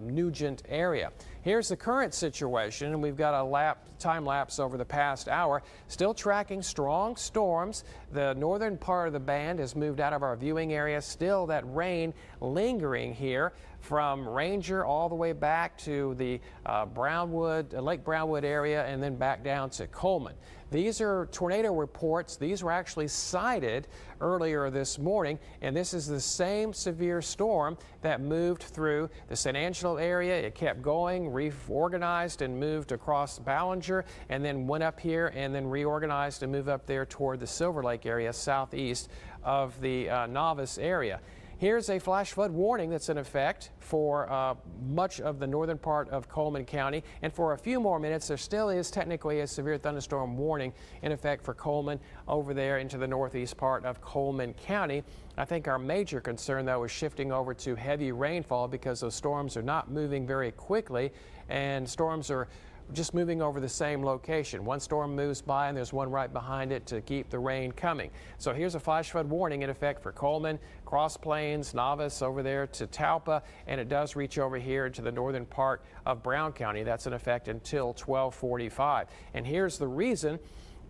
Nugent area. Here's the current situation, and we've got a time lapse over the past hour. Still tracking strong storms. The northern part of the band has moved out of our viewing area. Still that rain lingering here from Ranger all the way back to the Lake Brownwood area, and then back down to Coleman. These are tornado reports. These were actually cited earlier this morning, and this is the same severe storm that moved through the San Angelo area. It kept going, reorganized, and moved across Ballinger, and then went up here and then reorganized and moved up there toward the Silver Lake area, southeast of the Novice area. Here's a flash flood warning that's in effect for much of the northern part of Coleman County. And for a few more minutes, there still is technically a severe thunderstorm warning in effect for Coleman over there into the northeast part of Coleman County. I think our major concern, though, is shifting over to heavy rainfall, because those storms are not moving very quickly, and storms are just moving over the same location. One storm moves by and there's one right behind it to keep the rain coming. So here's a flash flood warning in effect for Coleman, Cross Plains, Novice over there to Talpa, and it does reach over here to the northern part of Brown County. That's in effect until 12:45. And here's the reason.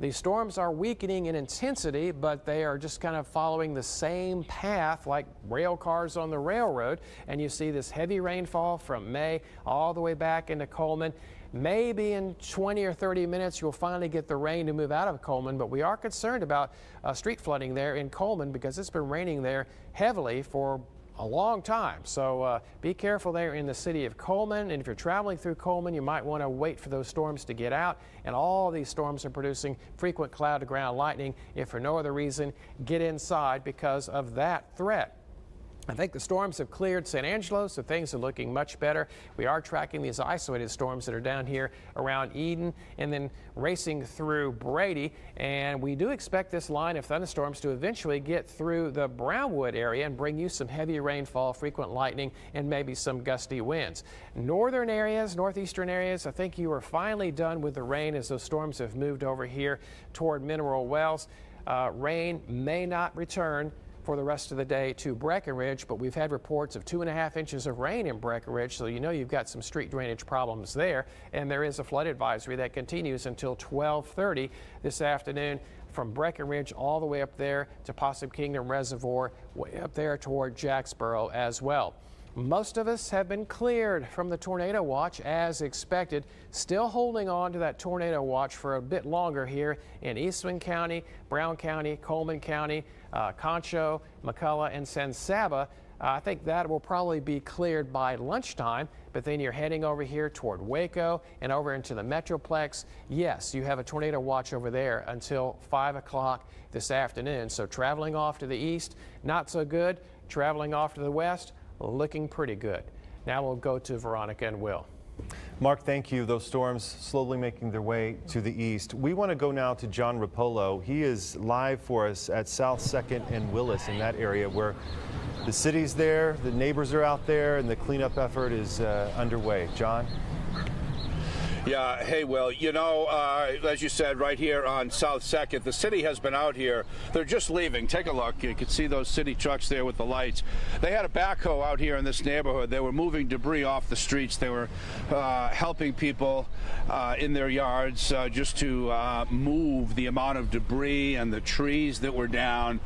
These storms are weakening in intensity, but they are just kind of following the same path like rail cars on the railroad. And you see this heavy rainfall from May all the way back into Coleman. Maybe in 20 or 30 minutes you'll finally get the rain to move out of Coleman, but we are concerned about street flooding there in Coleman, because it's been raining there heavily for a long time. So be careful there in the city of Coleman, and if you're traveling through Coleman, you might want to wait for those storms to get out. And all these storms are producing frequent cloud-to-ground lightning. If for no other reason, get inside because of that threat. I think the storms have cleared San Angelo, so things are looking much better. We are tracking these isolated storms that are down here around Eden and then racing through Brady. And we do expect this line of thunderstorms to eventually get through the Brownwood area and bring you some heavy rainfall, frequent lightning, and maybe some gusty winds. Northern areas, northeastern areas, I think you are finally done with the rain as those storms have moved over here toward Mineral Wells. Rain may not return for the rest of the day to Breckenridge, but we've had reports of 2.5 inches of rain in Breckenridge, so you know you've got some street drainage problems there. And there is a flood advisory that continues until 12:30 this afternoon from Breckenridge all the way up there to Possum Kingdom Reservoir, way up there toward Jacksboro as well. Most of us have been cleared from the tornado watch as expected. Still holding on to that tornado watch for a bit longer here in Eastland County, Brown County, Coleman County, Concho, McCullough, and San Saba. I think that will probably be cleared by lunchtime, but then you're heading over here toward Waco and over into the Metroplex. Yes, you have a tornado watch over there until 5 o'clock this afternoon. So traveling off to the east, not so good. Traveling off to the west, looking pretty good. Now we'll go to Veronica and Will. Mark, thank you. Those storms slowly making their way to the east. We want to go now to John Rapolo. He is live for us at South 2nd and Willis in that area where the city's there, the neighbors are out there, and the cleanup effort is underway. John? Yeah, hey, Will, you know, as you said, right here on South 2nd, the city has been out here. They're just leaving. Take a look. You can see those city trucks there with the lights. They had a backhoe out here in this neighborhood. They were moving debris off the streets. They were helping people in their yards just to move the amount of debris and the trees that were down,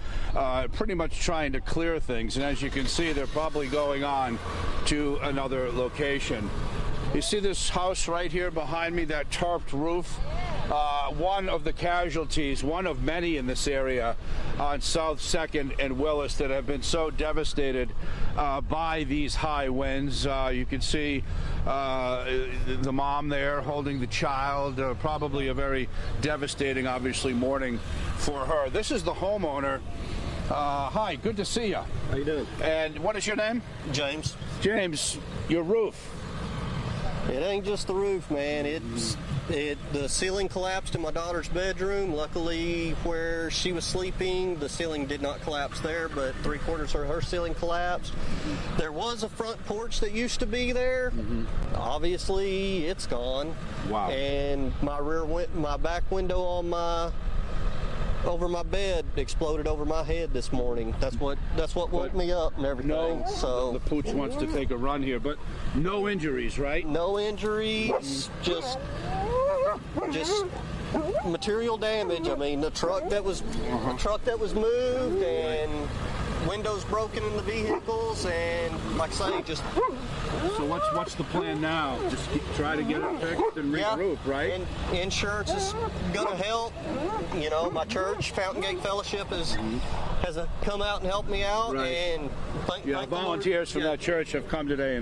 pretty much trying to clear things. And as you can see, they're probably going on to another location. You see this house right here behind me, that tarped roof? One of the casualties, one of many in this area on South 2nd and Willis that have been so devastated by these high winds. You can see the mom there holding the child, probably a very devastating, obviously, morning for her. This is the homeowner. Hi, good to see you. How you doing? And what is your name? James. James, your roof. It ain't just the roof, man. The ceiling collapsed in my daughter's bedroom. Luckily, where she was sleeping, the ceiling did not collapse there, but 3/4 of her ceiling collapsed. There was a front porch that used to be there. Obviously, it's gone. Wow. And my back window on over my bed exploded over my head this morning. That's what woke me up and everything. No, so the pooch wants to take a run here, but no injuries, right? No injuries, just material damage. I mean, the truck that was moved and windows broken in the vehicles, and like I say, just. So what's the plan now? Just try to get it fixed and re-roof, right? And insurance is gonna help. You know, my church, Fountain Gate Fellowship, has come out and helped me out. Right. And thank volunteers from that church have come today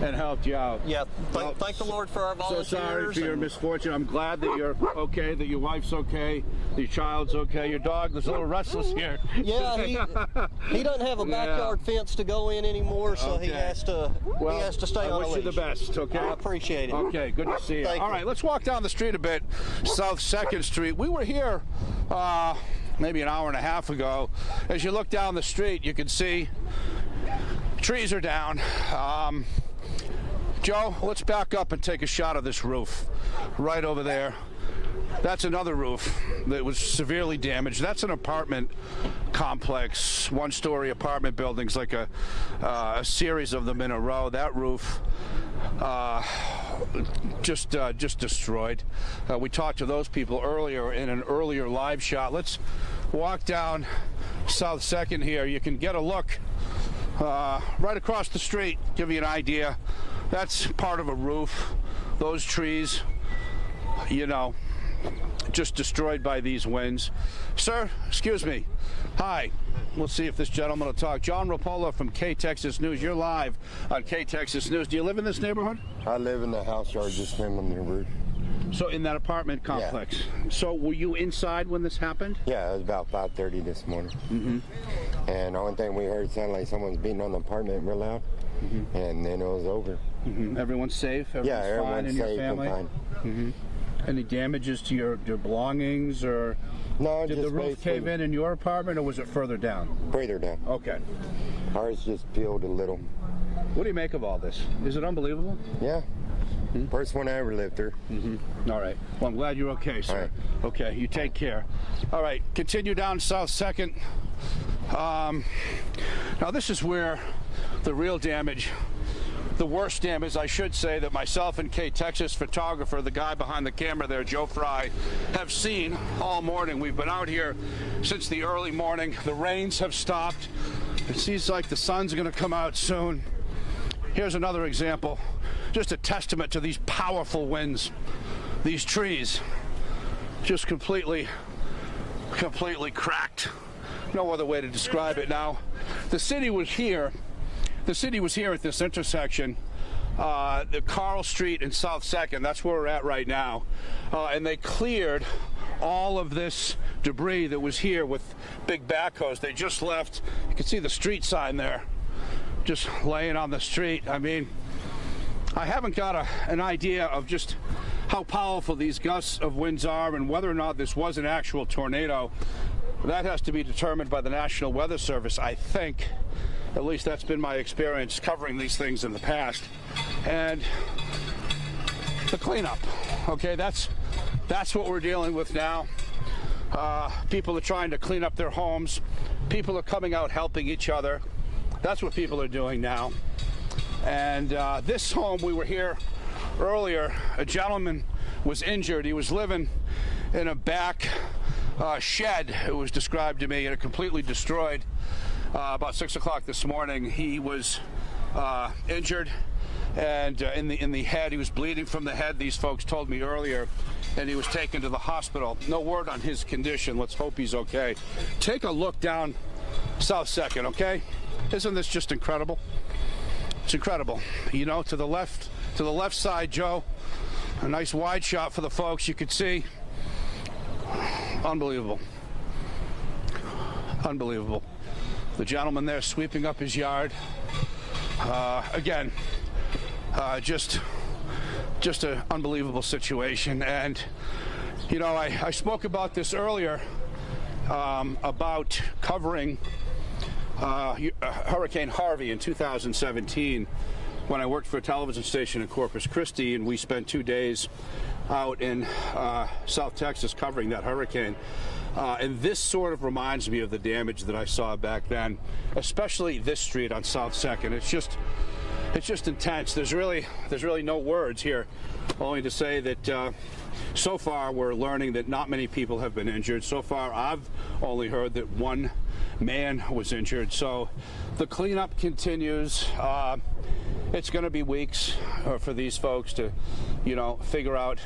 and helped you out. Yeah, thank the Lord for our volunteers. So sorry for your misfortune. I'm glad that you're okay, that your wife's okay, your child's okay. Your dog was a little restless here. Yeah, he doesn't have a backyard fence to go in anymore, so he has to stay on a leash. I wish you the best, okay? I appreciate it. Okay, good to see you. All right, let's walk down the street a bit, South 2nd Street. We were here maybe an hour and a half ago. As you look down the street, you can see trees are down. Joe, let's back up and take a shot of this roof right over there. That's another roof that was severely damaged. That's an apartment complex, one-story apartment buildings, like a series of them in a row. That roof just destroyed. We talked to those people earlier in an earlier live shot. Let's walk down South 2nd here. You can get a look right across the street, give you an idea. That's part of a roof. Those trees, you know, just destroyed by these winds. Sir, excuse me. Hi. We'll see if this gentleman will talk. John Rapolo from K-Texas News. You're live on K-Texas News. Do you live in this neighborhood? I live in the house yard just in the neighborhood. So in that apartment complex. Yeah. So were you inside when this happened? Yeah, it was about 5:30 this morning. And the only thing we heard sounded like someone's beating on the apartment real loud. And then it was over. Everyone's safe? Everyone's fine in your family? Fine. Any damages to your belongings, or no? Did the roof cave in your apartment, or was it further down? Further down. Okay. Ours just peeled a little. What do you make of all this? Is it unbelievable? Yeah. First one I ever lived through. All right. Well, I'm glad you're okay, sir. Right. Okay, you take care. All right, continue down South 2nd. Now, this is where the real damage, the worst damage, I should say, that myself and K-Texas photographer, the guy behind the camera there, Joe Fry, have seen all morning. We've been out here since the early morning. The rains have stopped. It seems like the sun's going to come out soon. Here's another example, just a testament to these powerful winds. These trees just completely cracked. No other way to describe it now. The city was here the city was here at this intersection, the Carl Street and South 2nd. That's where we're at right now. And they cleared all of this debris that was here with big backhoes. They just left, you can see the street sign there, just laying on the street. I mean, I haven't got an idea of just how powerful these gusts of winds are and whether or not this was an actual tornado. That has to be determined by the National Weather Service, I think. At least that's been my experience covering these things in the past. And the cleanup, okay, that's what we're dealing with now. People are trying to clean up their homes. People are coming out helping each other. That's what people are doing now. And this home, we were here earlier, a gentleman was injured. He was living in a back shed, it was described to me, and it completely destroyed. About 6 o'clock this morning, he was injured and in the head. He was bleeding from the head, these folks told me earlier, and he was taken to the hospital. No word on his condition. Let's hope he's okay. Take a look down South 2nd, okay? Isn't this just incredible? It's incredible. You know, to the left side, Joe, a nice wide shot for the folks. You could see. Unbelievable. Unbelievable. The gentleman there sweeping up his yard. Again, just an unbelievable situation. And, you know, I spoke about this earlier, about covering Hurricane Harvey in 2017 when I worked for a television station in Corpus Christi, and we spent 2 days out in South Texas covering that hurricane. And this sort of reminds me of the damage that I saw back then, especially this street on South 2nd. It's just intense. There's really no words here, only to say that so far we're learning that not many people have been injured. So far I've only heard that one man was injured. So the cleanup continues. It's going to be weeks for these folks to, you know, figure out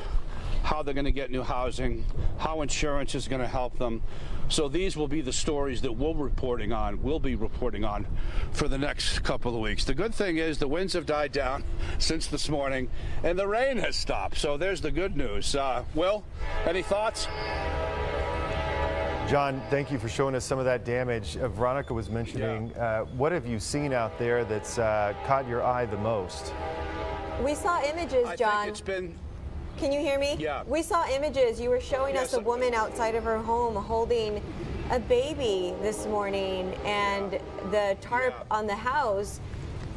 how they're going to get new housing, how insurance is going to help them. So these will be the stories that we'll be reporting on for the next couple of weeks. The good thing is the winds have died down since this morning and the rain has stopped. So there's the good news. Will, any thoughts? John, thank you for showing us some of that damage. Veronica was mentioning, what have you seen out there that's caught your eye the most? We saw images, John. I think it's been... Can you hear me? Yeah. We saw images. You were showing us a woman outside of her home holding a baby this morning and the tarp on the house.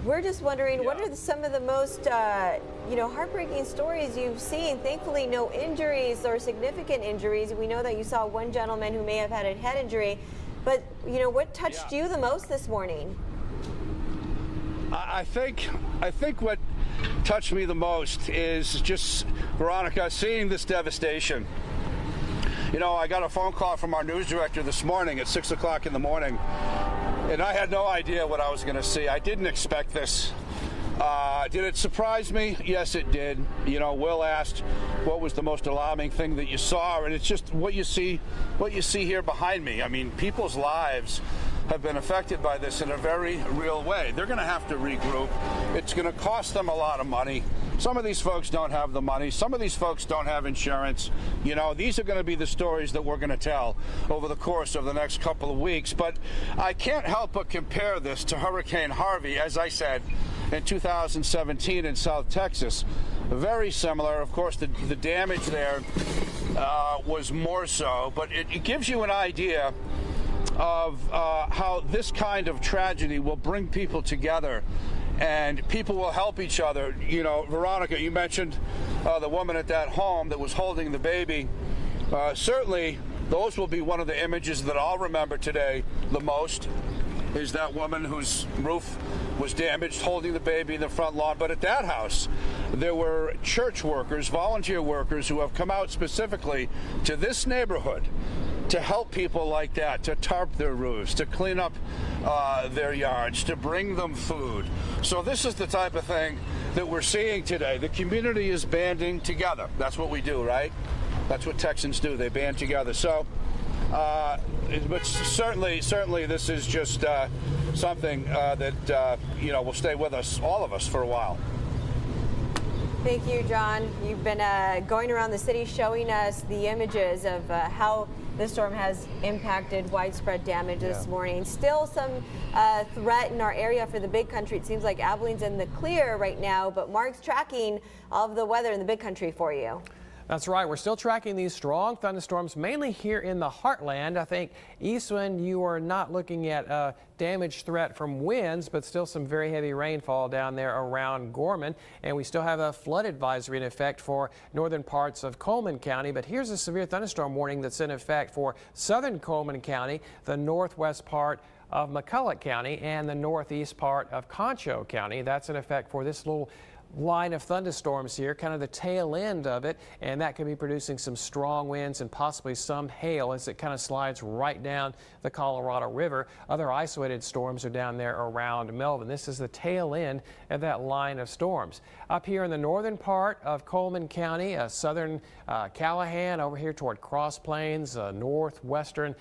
We're just wondering, what are some of the most, heartbreaking stories you've seen? Thankfully, no injuries or significant injuries. We know that you saw one gentleman who may have had a head injury, but, you know, what touched you the most this morning? I think what touched me the most is just, Veronica, seeing this devastation. You know, I got a phone call from our news director this morning at 6 o'clock in the morning, and I had no idea what I was going to see. I didn't expect this. Did it surprise me? Yes, it did. You know, Will asked what was the most alarming thing that you saw, and it's just what you see here behind me. I mean, people's lives have been affected by this in a very real way. They're going to have to regroup. It's going to cost them a lot of money. Some of these folks don't have the money. Some of these folks don't have insurance. You know, these are going to be the stories that we're going to tell over the course of the next couple of weeks. But I can't help but compare this to Hurricane Harvey, as I said, in 2017 in South Texas. Very similar. Of course, the damage there was more so, but it gives you an idea of how this kind of tragedy will bring people together and people will help each other. You know, Veronica, you mentioned the woman at that home that was holding the baby. Certainly, those will be one of the images that I'll remember today the most, is that woman whose roof was damaged holding the baby in the front lawn. But at that house, there were church workers, volunteer workers who have come out specifically to this neighborhood to help people like that, to tarp their roofs, to clean up their yards, to bring them food. So this is the type of thing that we're seeing today. The community is banding together. That's what we do, right? That's what Texans do. They band together. So But certainly this is just something that will stay with us, all of us, for a while. Thank you, John. You've been going around the city showing us the images of how the storm has impacted widespread damage this morning. Still some threat in our area for the Big Country. It seems like Abilene's in the clear right now, but Mark's tracking all of the weather in the Big Country for you. That's right. We're still tracking these strong thunderstorms, mainly here in the heartland. I think, Eastland, you are not looking at a damage threat from winds, but still some very heavy rainfall down there around Gorman. And we still have a flood advisory in effect for northern parts of Coleman County. But here's a severe thunderstorm warning that's in effect for southern Coleman County, the northwest part of McCulloch County, and the northeast part of Concho County. That's in effect for this little line of thunderstorms here, kind of the tail end of it, and that could be producing some strong winds and possibly some hail as it kind of slides right down the Colorado River. Other isolated storms are down there around Melvin. This is the tail end of that line of storms. Up here in the northern part of Coleman County, southern Callahan, over here toward Cross Plains, northwestern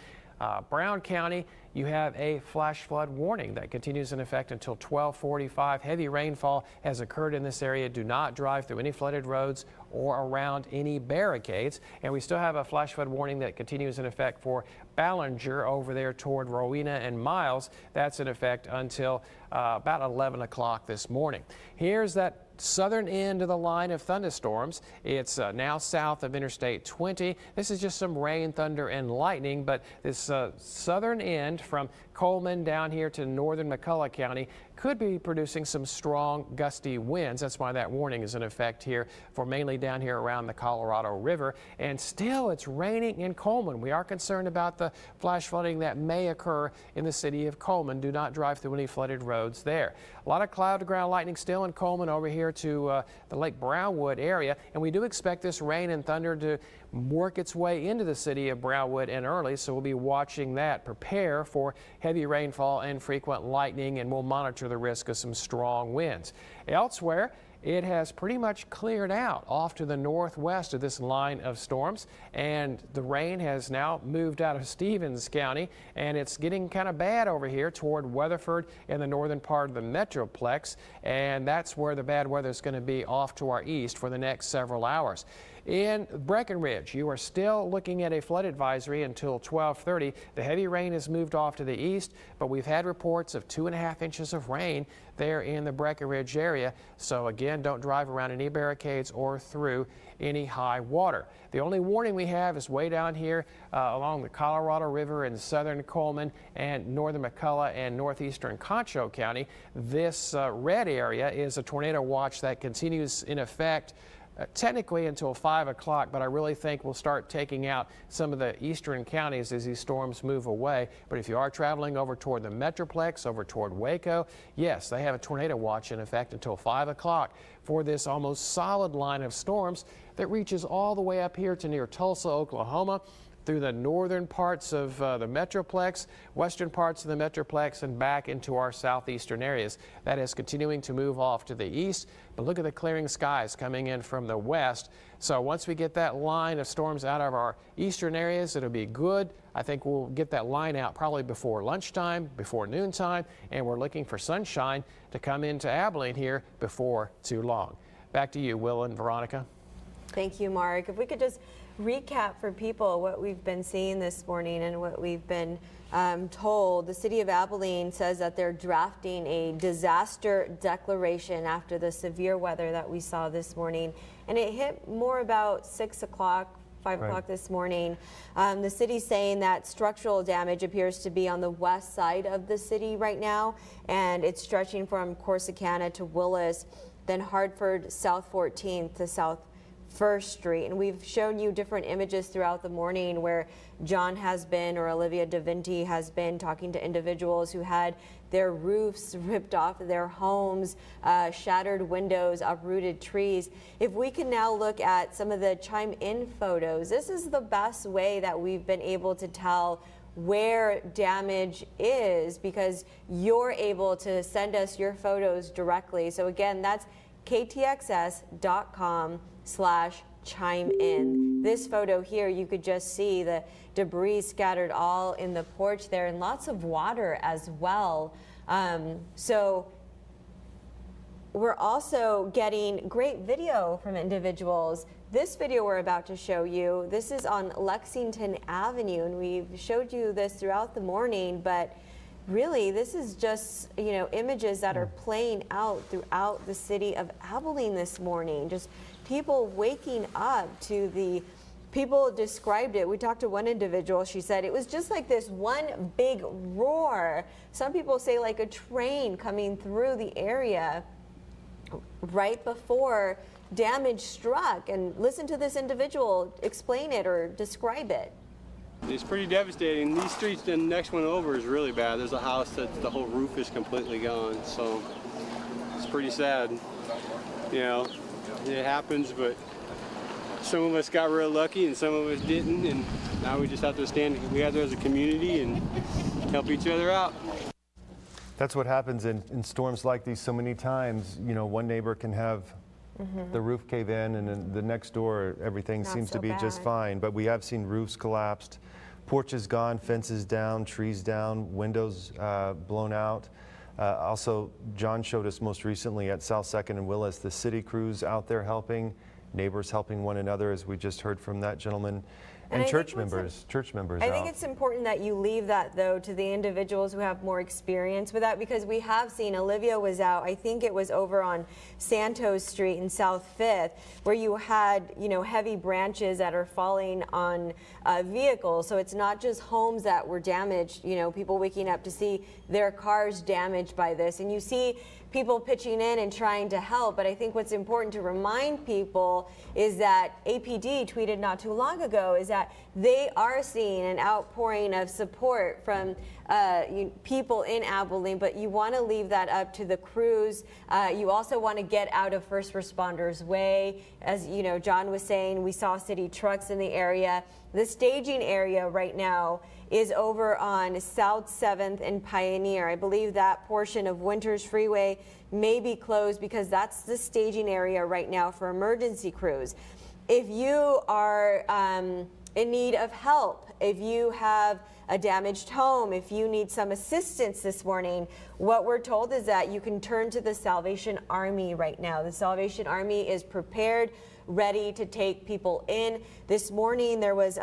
Brown County, you have a flash flood warning that continues in effect until 12:45. Heavy rainfall has occurred in this area. Do not drive through any flooded roads or around any barricades. And we still have a flash flood warning that continues in effect for Ballinger over there toward Rowena and Miles. That's in effect until about 11 o'clock this morning. Here's that southern end of the line of thunderstorms. It's now south of Interstate 20. This is just some rain, thunder, and lightning, but this southern end from Coleman down here to northern McCulloch County could be producing some strong gusty winds. That's why that warning is in effect here for mainly down here around the Colorado River. And still it's raining in Coleman. We are concerned about the flash flooding that may occur in the city of Coleman. Do not drive through any flooded roads there. A lot of cloud to ground lightning still in Coleman over here to the Lake Brownwood area, and we do expect this rain and thunder to work its way into the city of Brownwood and early, so we'll be watching that. Prepare for heavy rainfall and frequent lightning, and we'll monitor the risk of some strong winds. Elsewhere, it has pretty much cleared out off to the northwest of this line of storms, and the rain has now moved out of Stevens County, and it's getting kind of bad over here toward Weatherford in the northern part of the Metroplex, and that's where the bad weather is going to be off to our east for the next several hours. In Breckenridge, you are still looking at a flood advisory until 12:30. The heavy rain has moved off to the east, but we've had reports of 2.5 inches of rain there in the Breckenridge area. So again, don't drive around any barricades or through any high water. The only warning we have is way down here along the Colorado River in southern Coleman and northern McCulloch and northeastern Concho County. This red area is a tornado watch that continues in effect technically until 5 o'clock, but I really think we'll start taking out some of the eastern counties as these storms move away. But if you are traveling over toward the Metroplex, over toward Waco, yes, they have a tornado watch in effect until 5 o'clock for this almost solid line of storms that reaches all the way up here to near Tulsa, Oklahoma, through the northern parts of the Metroplex, western parts of the Metroplex, and back into our southeastern areas. That is continuing to move off to the east, but look at the clearing skies coming in from the west. So once we get that line of storms out of our eastern areas, it'll be good. I think we'll get that line out probably before lunchtime, before noontime, and we're looking for sunshine to come into Abilene here before too long. Back to you, Will and Veronica. Thank you, Mark. If we could just recap for people what we've been seeing this morning and what we've been told. The city of Abilene says that they're drafting a disaster declaration after the severe weather that we saw this morning, and it hit more about 6 o'clock, 5 o'clock this morning. The city's saying that structural damage appears to be on the west side of the city right now, and it's stretching from Corsicana to Willis, then Hartford, South 14th to South First Street. And we've shown you different images throughout the morning where John has been, or Olivia DeVinti has been, talking to individuals who had their roofs ripped off of their homes, shattered windows, uprooted trees. If we can now look at some of the chime in photos, this is the best way that we've been able to tell where damage is, because you're able to send us your photos directly. So again, that's ktxs.com/chime in. This photo here, you could just see the debris scattered all in the porch there, and lots of water as well. So we're also getting great video from individuals. This video we're about to show you, this is on Lexington Avenue, and we've showed you this throughout the morning, but really this is just, you know, images that are playing out throughout the city of Abilene this morning. Just people waking up to the, people described it. We talked to one individual, she said it was just like this one big roar. Some people say like a train coming through the area right before damage struck. And listen to this individual explain it or describe it. It's pretty devastating. These streets, the next one over is really bad. There's a house that the whole roof is completely gone, so it's pretty sad. You know, it happens, but some of us got real lucky and some of us didn't, and now we just have to stand together as a community and help each other out. That's what happens in storms like these so many times. You know, one neighbor can have the roof cave in, and then the next door everything seems to be just fine. But we have seen roofs collapsed, porches gone, fences down, trees down, windows blown out. Also, John showed us most recently at South 2nd and Willis, the city crews out there helping, neighbors helping one another, as we just heard from that gentleman. And church members I think it's important that you leave that, though, to the individuals who have more experience with that, because we have seen, Olivia was out, I think it was over on Santos Street in South 5th, where you had, you know, heavy branches that are falling on vehicles. So it's not just homes that were damaged, you know, people waking up to see their cars damaged by this. And you see people pitching in and trying to help. But I think what's important to remind people is that APD tweeted not too long ago is that they are seeing an outpouring of support from people in Abilene, but you want to leave that up to the crews. You also want to get out of first responders' way. As you know, John was saying, we saw city trucks in the area. The staging area right now is over on South 7th and Pioneer. I believe that portion of Winters Freeway may be closed because that's the staging area right now for emergency crews. If you are in need of help, if you have a damaged home, if you need some assistance this morning, what we're told is that you can turn to the Salvation Army right now. The Salvation Army is prepared, ready to take people in. This morning there was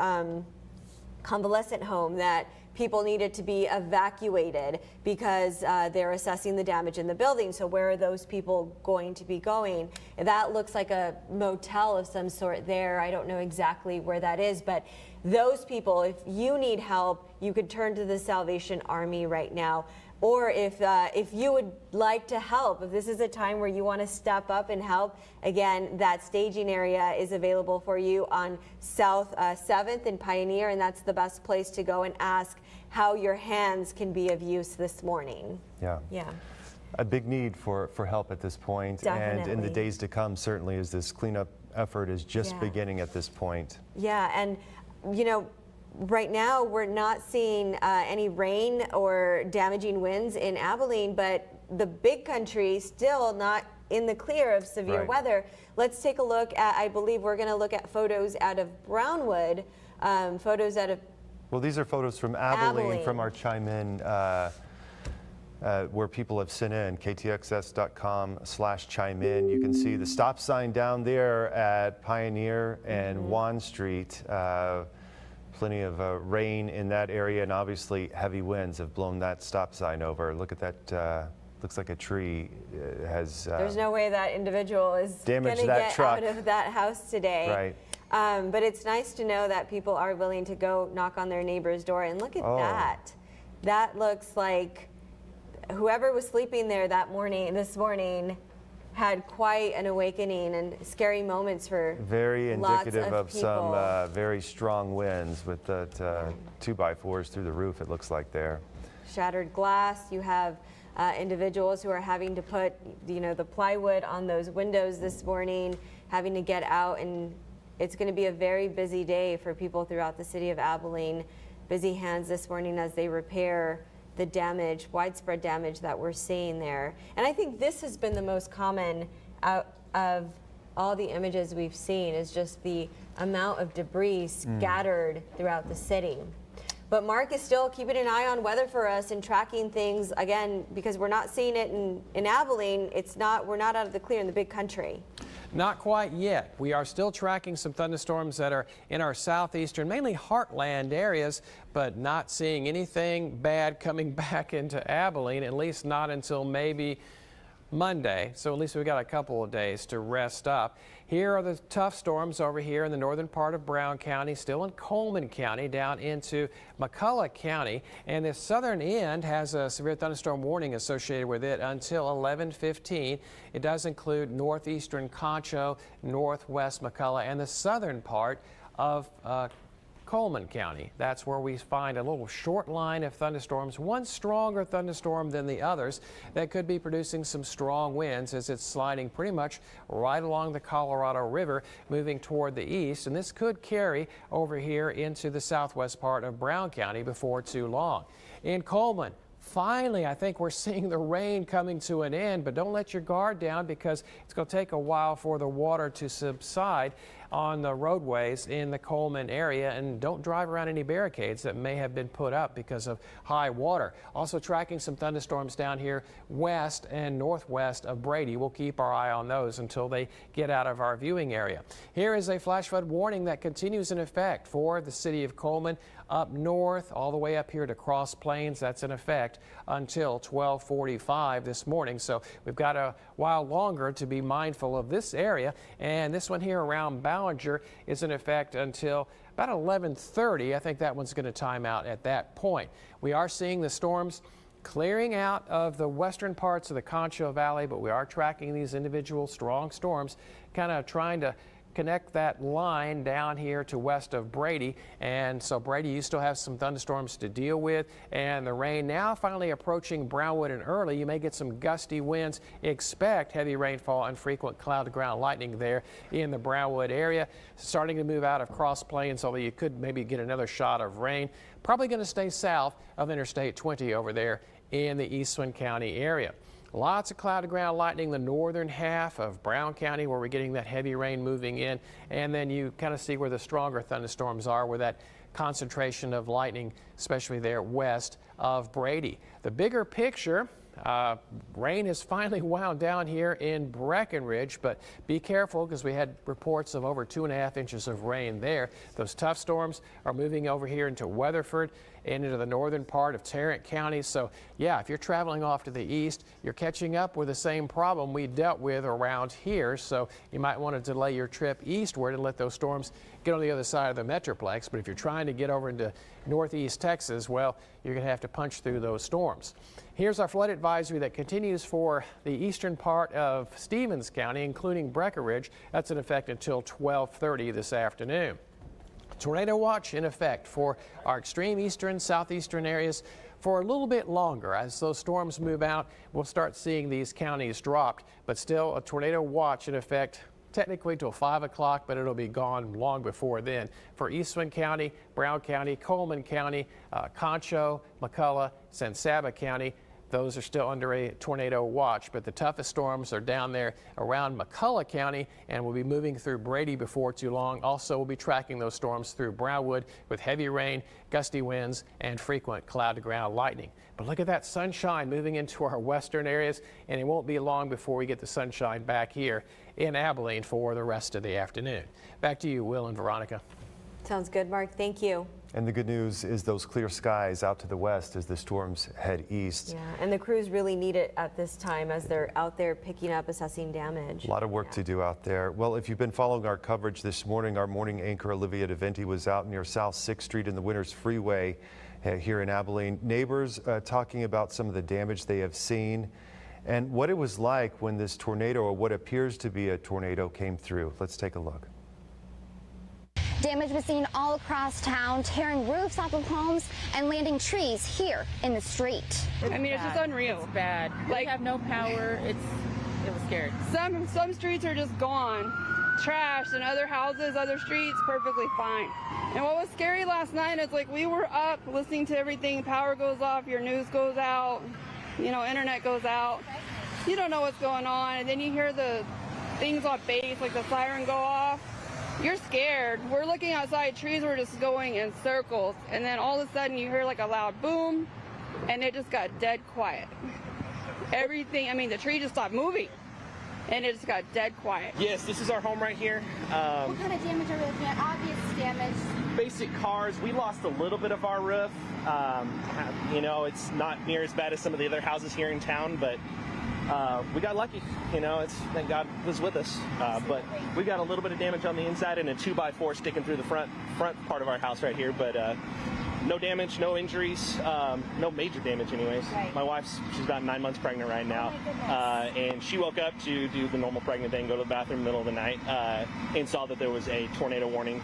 convalescent home that people needed to be evacuated because they're assessing the damage in the building. So where are those people going to be going? That looks like a motel of some sort there. I don't know exactly where that is, but those people, if you need help, you could turn to the Salvation Army right now. Or if you would like to help, if this is a time where you want to step up and help, again, that staging area is available for you on South 7th and Pioneer, and that's the best place to go and ask how your hands can be of use this morning. Yeah. A big need for help at this point. Definitely. And in the days to come, certainly, as this cleanup effort is just beginning at this point. Yeah, and you know, right now, we're not seeing any rain or damaging winds in Abilene, but the big country still not in the clear of severe weather. Let's take a look at, I believe we're going to look at photos out of Brownwood, photos out of... Well, these are photos from Abilene. From our Chime In, where people have sent in, ktxs.com/chime in. You can see the stop sign down there at Pioneer and Juan Street. Plenty of rain in that area, and obviously heavy winds have blown that stop sign over. Look at that, looks like a tree has there's no way that individual is going to get out of that house today. Right. But it's nice to know that people are willing to go knock on their neighbor's door, and look at that. That looks like whoever was sleeping there this morning, had quite an awakening and scary moments for very indicative of people. some very strong winds with the 2x4s through the roof, it looks like there. Shattered glass. You have individuals who are having to put, you know, the plywood on those windows this morning, having to get out, and it's going to be a very busy day for people throughout the city of Abilene. Busy hands this morning as they repair the damage, widespread damage that we're seeing there. And I think this has been the most common out of all the images we've seen, is just the amount of debris scattered throughout the city. But Mark is still keeping an eye on weather for us and tracking things, again, because we're not seeing it in Abilene. We're not out of the clear in the big country. Not quite yet. We are still tracking some thunderstorms that are in our southeastern, mainly heartland areas, but not seeing anything bad coming back into Abilene, at least not until maybe Monday. So at least we've got a couple of days to rest up. Here are the tough storms over here in the northern part of Brown County, still in Coleman County, down into McCulloch County. And the southern end has a severe thunderstorm warning associated with it until 11:15. It does include northeastern Concho, northwest McCulloch, and the southern part of Coleman County. That's where we find a little short line of thunderstorms, one stronger thunderstorm than the others that could be producing some strong winds as it's sliding pretty much right along the Colorado River, moving toward the east. And this could carry over here into the southwest part of Brown County before too long. In Coleman, finally, I think we're seeing the rain coming to an end, but don't let your guard down because it's going to take a while for the water to subside on the roadways in the Coleman area, and don't drive around any barricades that may have been put up because of high water. Also tracking some thunderstorms down here west and northwest of Brady. We'll keep our eye on those until they get out of our viewing area. Here is a flash flood warning that continues in effect for the city of Coleman up north all the way up here to Cross Plains. That's in effect until 12:45 this morning. So we've got a while longer to be mindful of this area, and this one here around Ballinger is in effect until about 11:30. I think that one's going to time out at that point. We are seeing the storms clearing out of the western parts of the Concho Valley, but we are tracking these individual strong storms, kind of trying to connect that line down here to west of Brady. And so Brady, you still have some thunderstorms to deal with, and the rain now finally approaching Brownwood and Early. You may get some gusty winds. Expect heavy rainfall and frequent cloud to ground lightning there in the Brownwood area. Starting to move out of Cross Plains, although you could maybe get another shot of rain. Probably going to stay south of Interstate 20 over there in the Eastland County area. Lots of cloud to ground lightning the northern half of Brown County, where we're getting that heavy rain moving in. And then you kind of see where the stronger thunderstorms are, where that concentration of lightning, especially there west of Brady. The bigger picture, rain has finally wound down here in Breckenridge, but be careful because we had reports of over 2.5 inches of rain there. Those tough storms are moving over here into Weatherford and into the northern part of Tarrant County. So yeah, if you're traveling off to the east, you're catching up with the same problem we dealt with around here. So you might want to delay your trip eastward and let those storms get on the other side of the Metroplex. But if you're trying to get over into northeast Texas, well, you're going to have to punch through those storms. Here's our flood advisory that continues for the eastern part of Stevens County, including Breckenridge. That's in effect until 12:30 this afternoon. Tornado watch in effect for our extreme eastern, southeastern areas for a little bit longer. As those storms move out, we'll start seeing these counties dropped, but still a tornado watch in effect technically till 5 o'clock, but it'll be gone long before then. For Eastland County, Brown County, Coleman County, Concho, McCulloch, San Saba County, those are still under a tornado watch, but the toughest storms are down there around McCulloch County, and we'll be moving through Brady before too long. Also, we'll be tracking those storms through Brownwood with heavy rain, gusty winds, and frequent cloud-to-ground lightning. But look at that sunshine moving into our western areas, and it won't be long before we get the sunshine back here in Abilene for the rest of the afternoon. Back to you, Will and Veronica. Sounds good, Mark. Thank you. And the good news is those clear skies out to the west as the storms head east. Yeah, and the crews really need it at this time as they're out there picking up, assessing damage. A lot of work to do out there. Well, if you've been following our coverage this morning, our morning anchor Olivia DeVenti was out near South 6th Street in the Winters Freeway here in Abilene. Neighbors talking about some of the damage they have seen and what it was like when this tornado, or what appears to be a tornado, came through. Let's take a look. Damage was seen all across town, tearing roofs off of homes and landing trees here in the street. I mean, it's just unreal. It's bad. Like, we have no power. It was scary. Some streets are just gone, trashed, and other houses, other streets, perfectly fine. And what was scary last night is, like, we were up listening to everything. Power goes off, your news goes out, you know, internet goes out. You don't know what's going on, and then you hear the things on base, like the siren go off. you're scared. We're looking outside, trees were just going in circles, and then all of a sudden you hear like a loud boom, and it just got dead quiet. Everything, I mean, the tree just stopped moving, and it just got dead quiet. Yes, this is our home right here. What kind of damage are we looking at? Obvious damage. Basic cars. We lost a little bit of our roof. You know, it's not near as bad as some of the other houses here in town, but we got lucky. You know, thank God was with us. But we got a little bit of damage on the inside and a 2x4 sticking through the front part of our house right here. But no damage, no injuries, no major damage anyways. Right. My she's about 9 months pregnant right now. And she woke up to do the normal pregnant thing, go to the bathroom in the middle of the night, and saw that there was a tornado warning.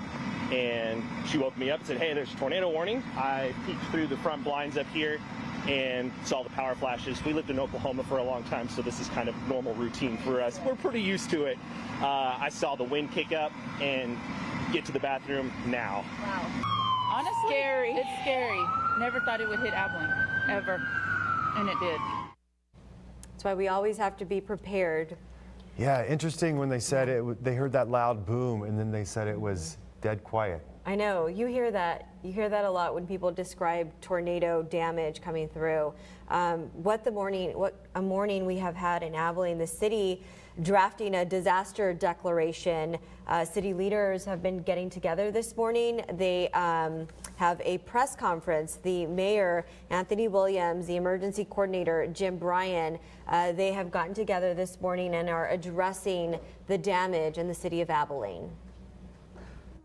And she woke me up and said, hey, there's a tornado warning. I peeked through the front blinds up here and saw the power flashes. We lived in Oklahoma for a long time, so this is kind of normal routine for us. We're pretty used to it. I saw the wind kick up and get to the bathroom now. Wow. Honestly, it's scary. Never thought it would hit Abilene, ever, and it did. That's why we always have to be prepared. Yeah, interesting when they said it, they heard that loud boom and then they said it was dead quiet. I know, you hear that a lot when people describe tornado damage coming through. What a morning we have had in Abilene. The city drafting a disaster declaration. City leaders have been getting together this morning. They have a press conference. The mayor, Anthony Williams, the emergency coordinator, Jim Bryan, they have gotten together this morning and are addressing the damage in the city of Abilene.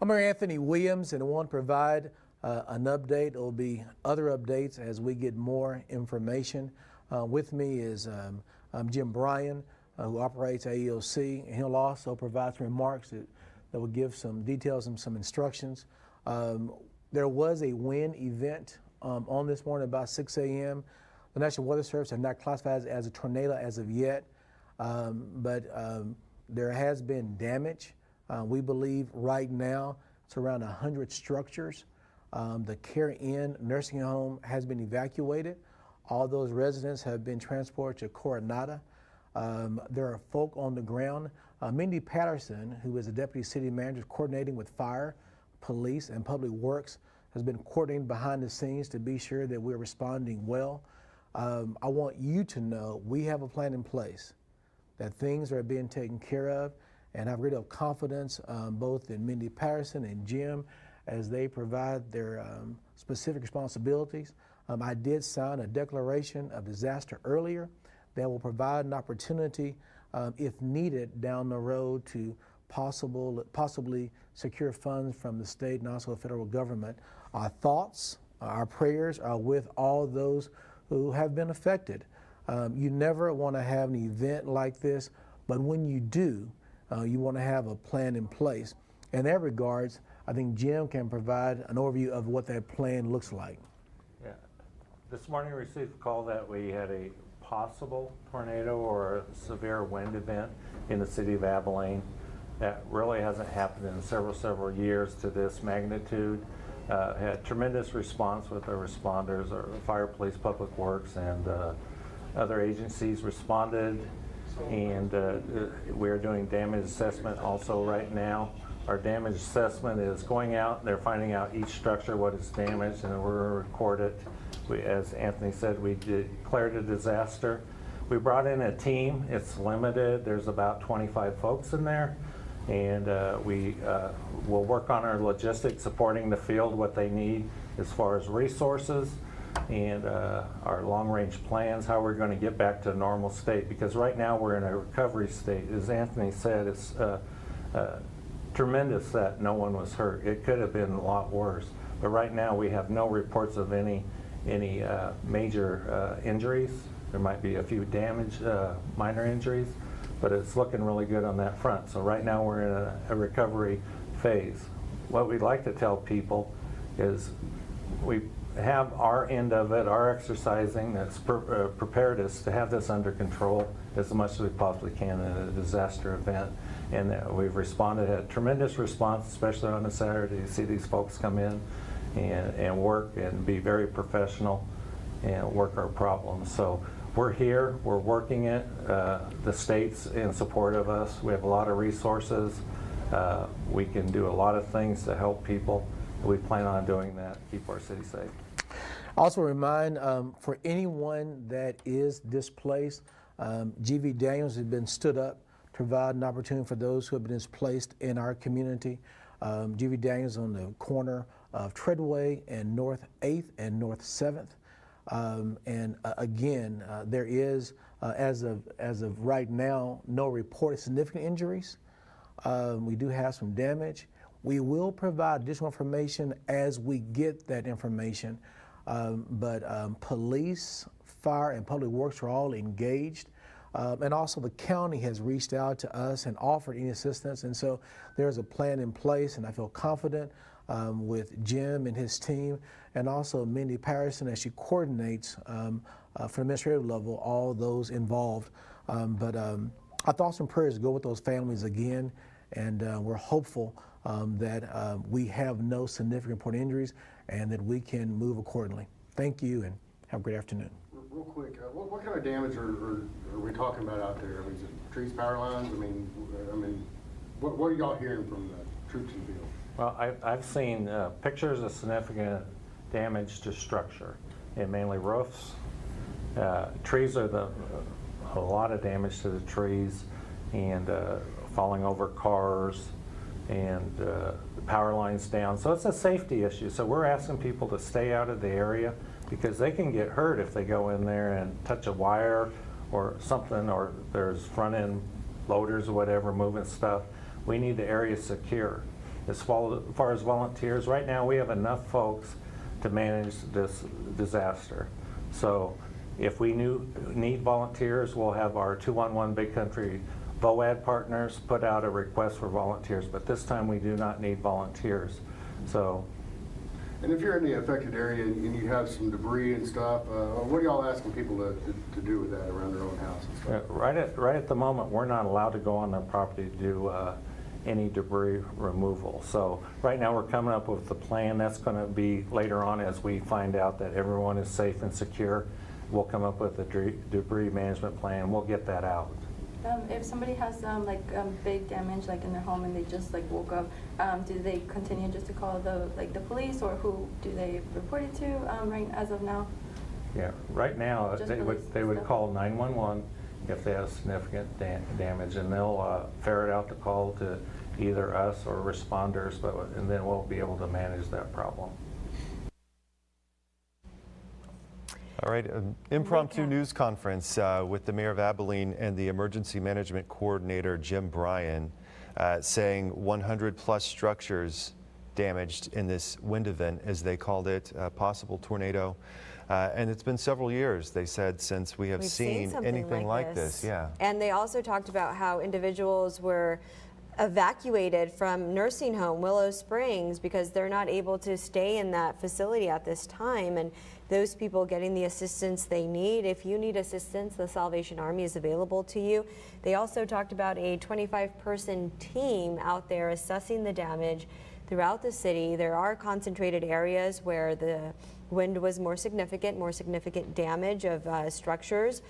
I'm Mayor Anthony Williams, and I want to provide an update. There will be other updates as we get more information. With me is Jim Bryan, who operates AEOC, and he'll also provide some remarks that will give some details and some instructions. There was a wind event on this morning about 6 a.m. The National Weather Service has not classified it as a tornado as of yet, but there has been damage. We believe right now it's around 100 structures. The Care Inn nursing home has been evacuated. All those residents have been transported to Coronado. There are folk on the ground. Mindy Patterson, who is the deputy city manager coordinating with fire, police, and public works, has been coordinating behind the scenes to be sure that we're responding well. I want you to know we have a plan in place, that things are being taken care of. And I have great confidence both in Mindy Patterson and Jim as they provide their specific responsibilities. I did sign a declaration of disaster earlier that will provide an opportunity, if needed, down the road to possibly secure funds from the state and also the federal government. Our thoughts, our prayers are with all those who have been affected. You never want to have an event like this, but when you do, you want to have a plan in place. In that regards, I think Jim can provide an overview of what that plan looks like. Yeah. This morning we received a call that we had a possible tornado or a severe wind event in the city of Abilene. That really hasn't happened in several years to this magnitude. Had tremendous response with our responders, our fire, police, public works, and other agencies responded. And we're doing damage assessment also right now. Our damage assessment is going out. They're finding out each structure, what is damaged, and we're going to record it. As Anthony said, we declared a disaster. We brought in a team. It's limited. There's about 25 folks in there. And we will work on our logistics, supporting the field, what they need as far as resources, and our long-range plans, how we're going to get back to a normal state. Because right now we're in a recovery state. As Anthony said, it's tremendous that no one was hurt. It could have been a lot worse. But right now we have no reports of any major injuries. There might be a few minor injuries, but it's looking really good on that front. So right now we're in a recovery phase. What we'd like to tell people is we have our end of it, our exercising that's prepared us to have this under control as much as we possibly can in a disaster event. And we've responded, had a tremendous response, especially on a Saturday, to see these folks come in and work and be very professional and work our problems. So we're here, we're working it. The state's in support of us. We have a lot of resources. we can do a lot of things to help people. We plan on doing that, keep our city safe. Also remind for anyone that is displaced, G.V. Daniels has been stood up to provide an opportunity for those who have been displaced in our community. G.V. Daniels on the corner of Treadway and North 8th and North 7th. Again, there is, as of right now, no reported significant injuries. We do have some damage. We will provide additional information as we get that information. Police, fire, and public works are all engaged. And also the county has reached out to us and offered any assistance. And so there's a plan in place, and I feel confident with Jim and his team, and also Mindy Patterson as she coordinates from the administrative level all those involved. Our thoughts and prayers go with those families again, and we're hopeful that we have no significant reported injuries and that we can move accordingly. Thank you, and have a great afternoon. Real quick, what kind of damage are we talking about out there? I mean, is it trees, power lines? I mean, what are y'all hearing from the troops in the field? Well, I've seen pictures of significant damage to structure, and mainly roofs. Trees are a lot of damage to the trees, and falling over cars, and the power lines down. So it's a safety issue. So we're asking people to stay out of the area because they can get hurt if they go in there and touch a wire or something, or there's front end loaders or whatever moving stuff. We need the area secure. As far as volunteers, right now we have enough folks to manage this disaster. So if we need volunteers, we'll have our 211 Big Country VOAD partners put out a request for volunteers, but this time we do not need volunteers. So. And if you're in the affected area and you have some debris and stuff, what are y'all asking people to do with that around their own house and stuff? Right at the moment, we're not allowed to go on their property to do any debris removal. So right now we're coming up with the plan. That's going to be later on as we find out that everyone is safe and secure. We'll come up with a debris management plan. We'll get that out. If somebody has big damage like in their home and they just woke up, do they continue just to call the police, or who do they report it to right as of now? Yeah, right now Just they would call 911 if they have significant damage, and they'll ferret out the call to either us or responders, and then we'll be able to manage that problem. All right, an impromptu news conference with the Mayor of Abilene and the Emergency Management Coordinator, Jim Bryan, saying 100 plus structures damaged in this wind event, as they called it, a possible tornado. And it's been several years, they said, since we've seen anything like this. Yeah. And they also talked about how individuals were evacuated from nursing home Willow Springs because they're not able to stay in that facility at this time, and those people getting the assistance they need. If you need assistance, the Salvation Army is available to you. They also talked about a 25-person team out there assessing the damage throughout the city. There are concentrated areas where the wind was more significant damage of structures.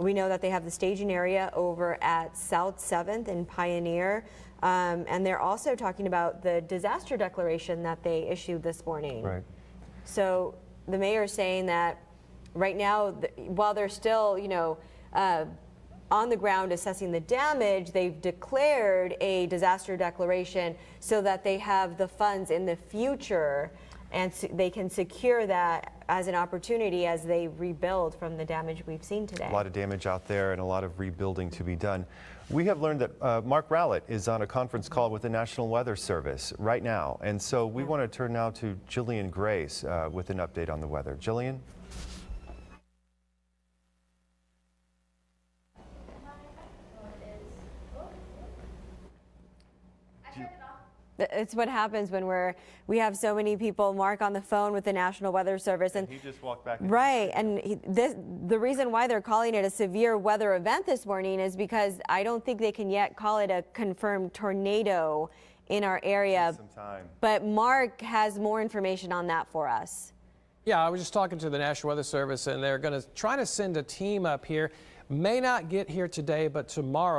We know that they have the staging area over at South 7th and Pioneer. And they're also talking about the disaster declaration that they issued this morning. Right. So the mayor is saying that right now, while they're still, on the ground assessing the damage, they've declared a disaster declaration so that they have the funds in the future and they can secure that as an opportunity as they rebuild from the damage we've seen today. A lot of damage out there and a lot of rebuilding to be done. We have learned that Mark Rowlett is on a conference call with the National Weather Service right now. And so we want to turn now to Jillian Grace with an update on the weather. Jillian? It's what happens when we have so many people, Mark, on the phone with the National Weather Service, and he just walked back. Right, and the reason why they're calling it a severe weather event this morning is because I don't think they can yet call it a confirmed tornado in our area. Some time. But Mark has more information on that for us. Yeah, I was just talking to the National Weather Service, and they're going to try to send a team up here. May not get here today, but tomorrow.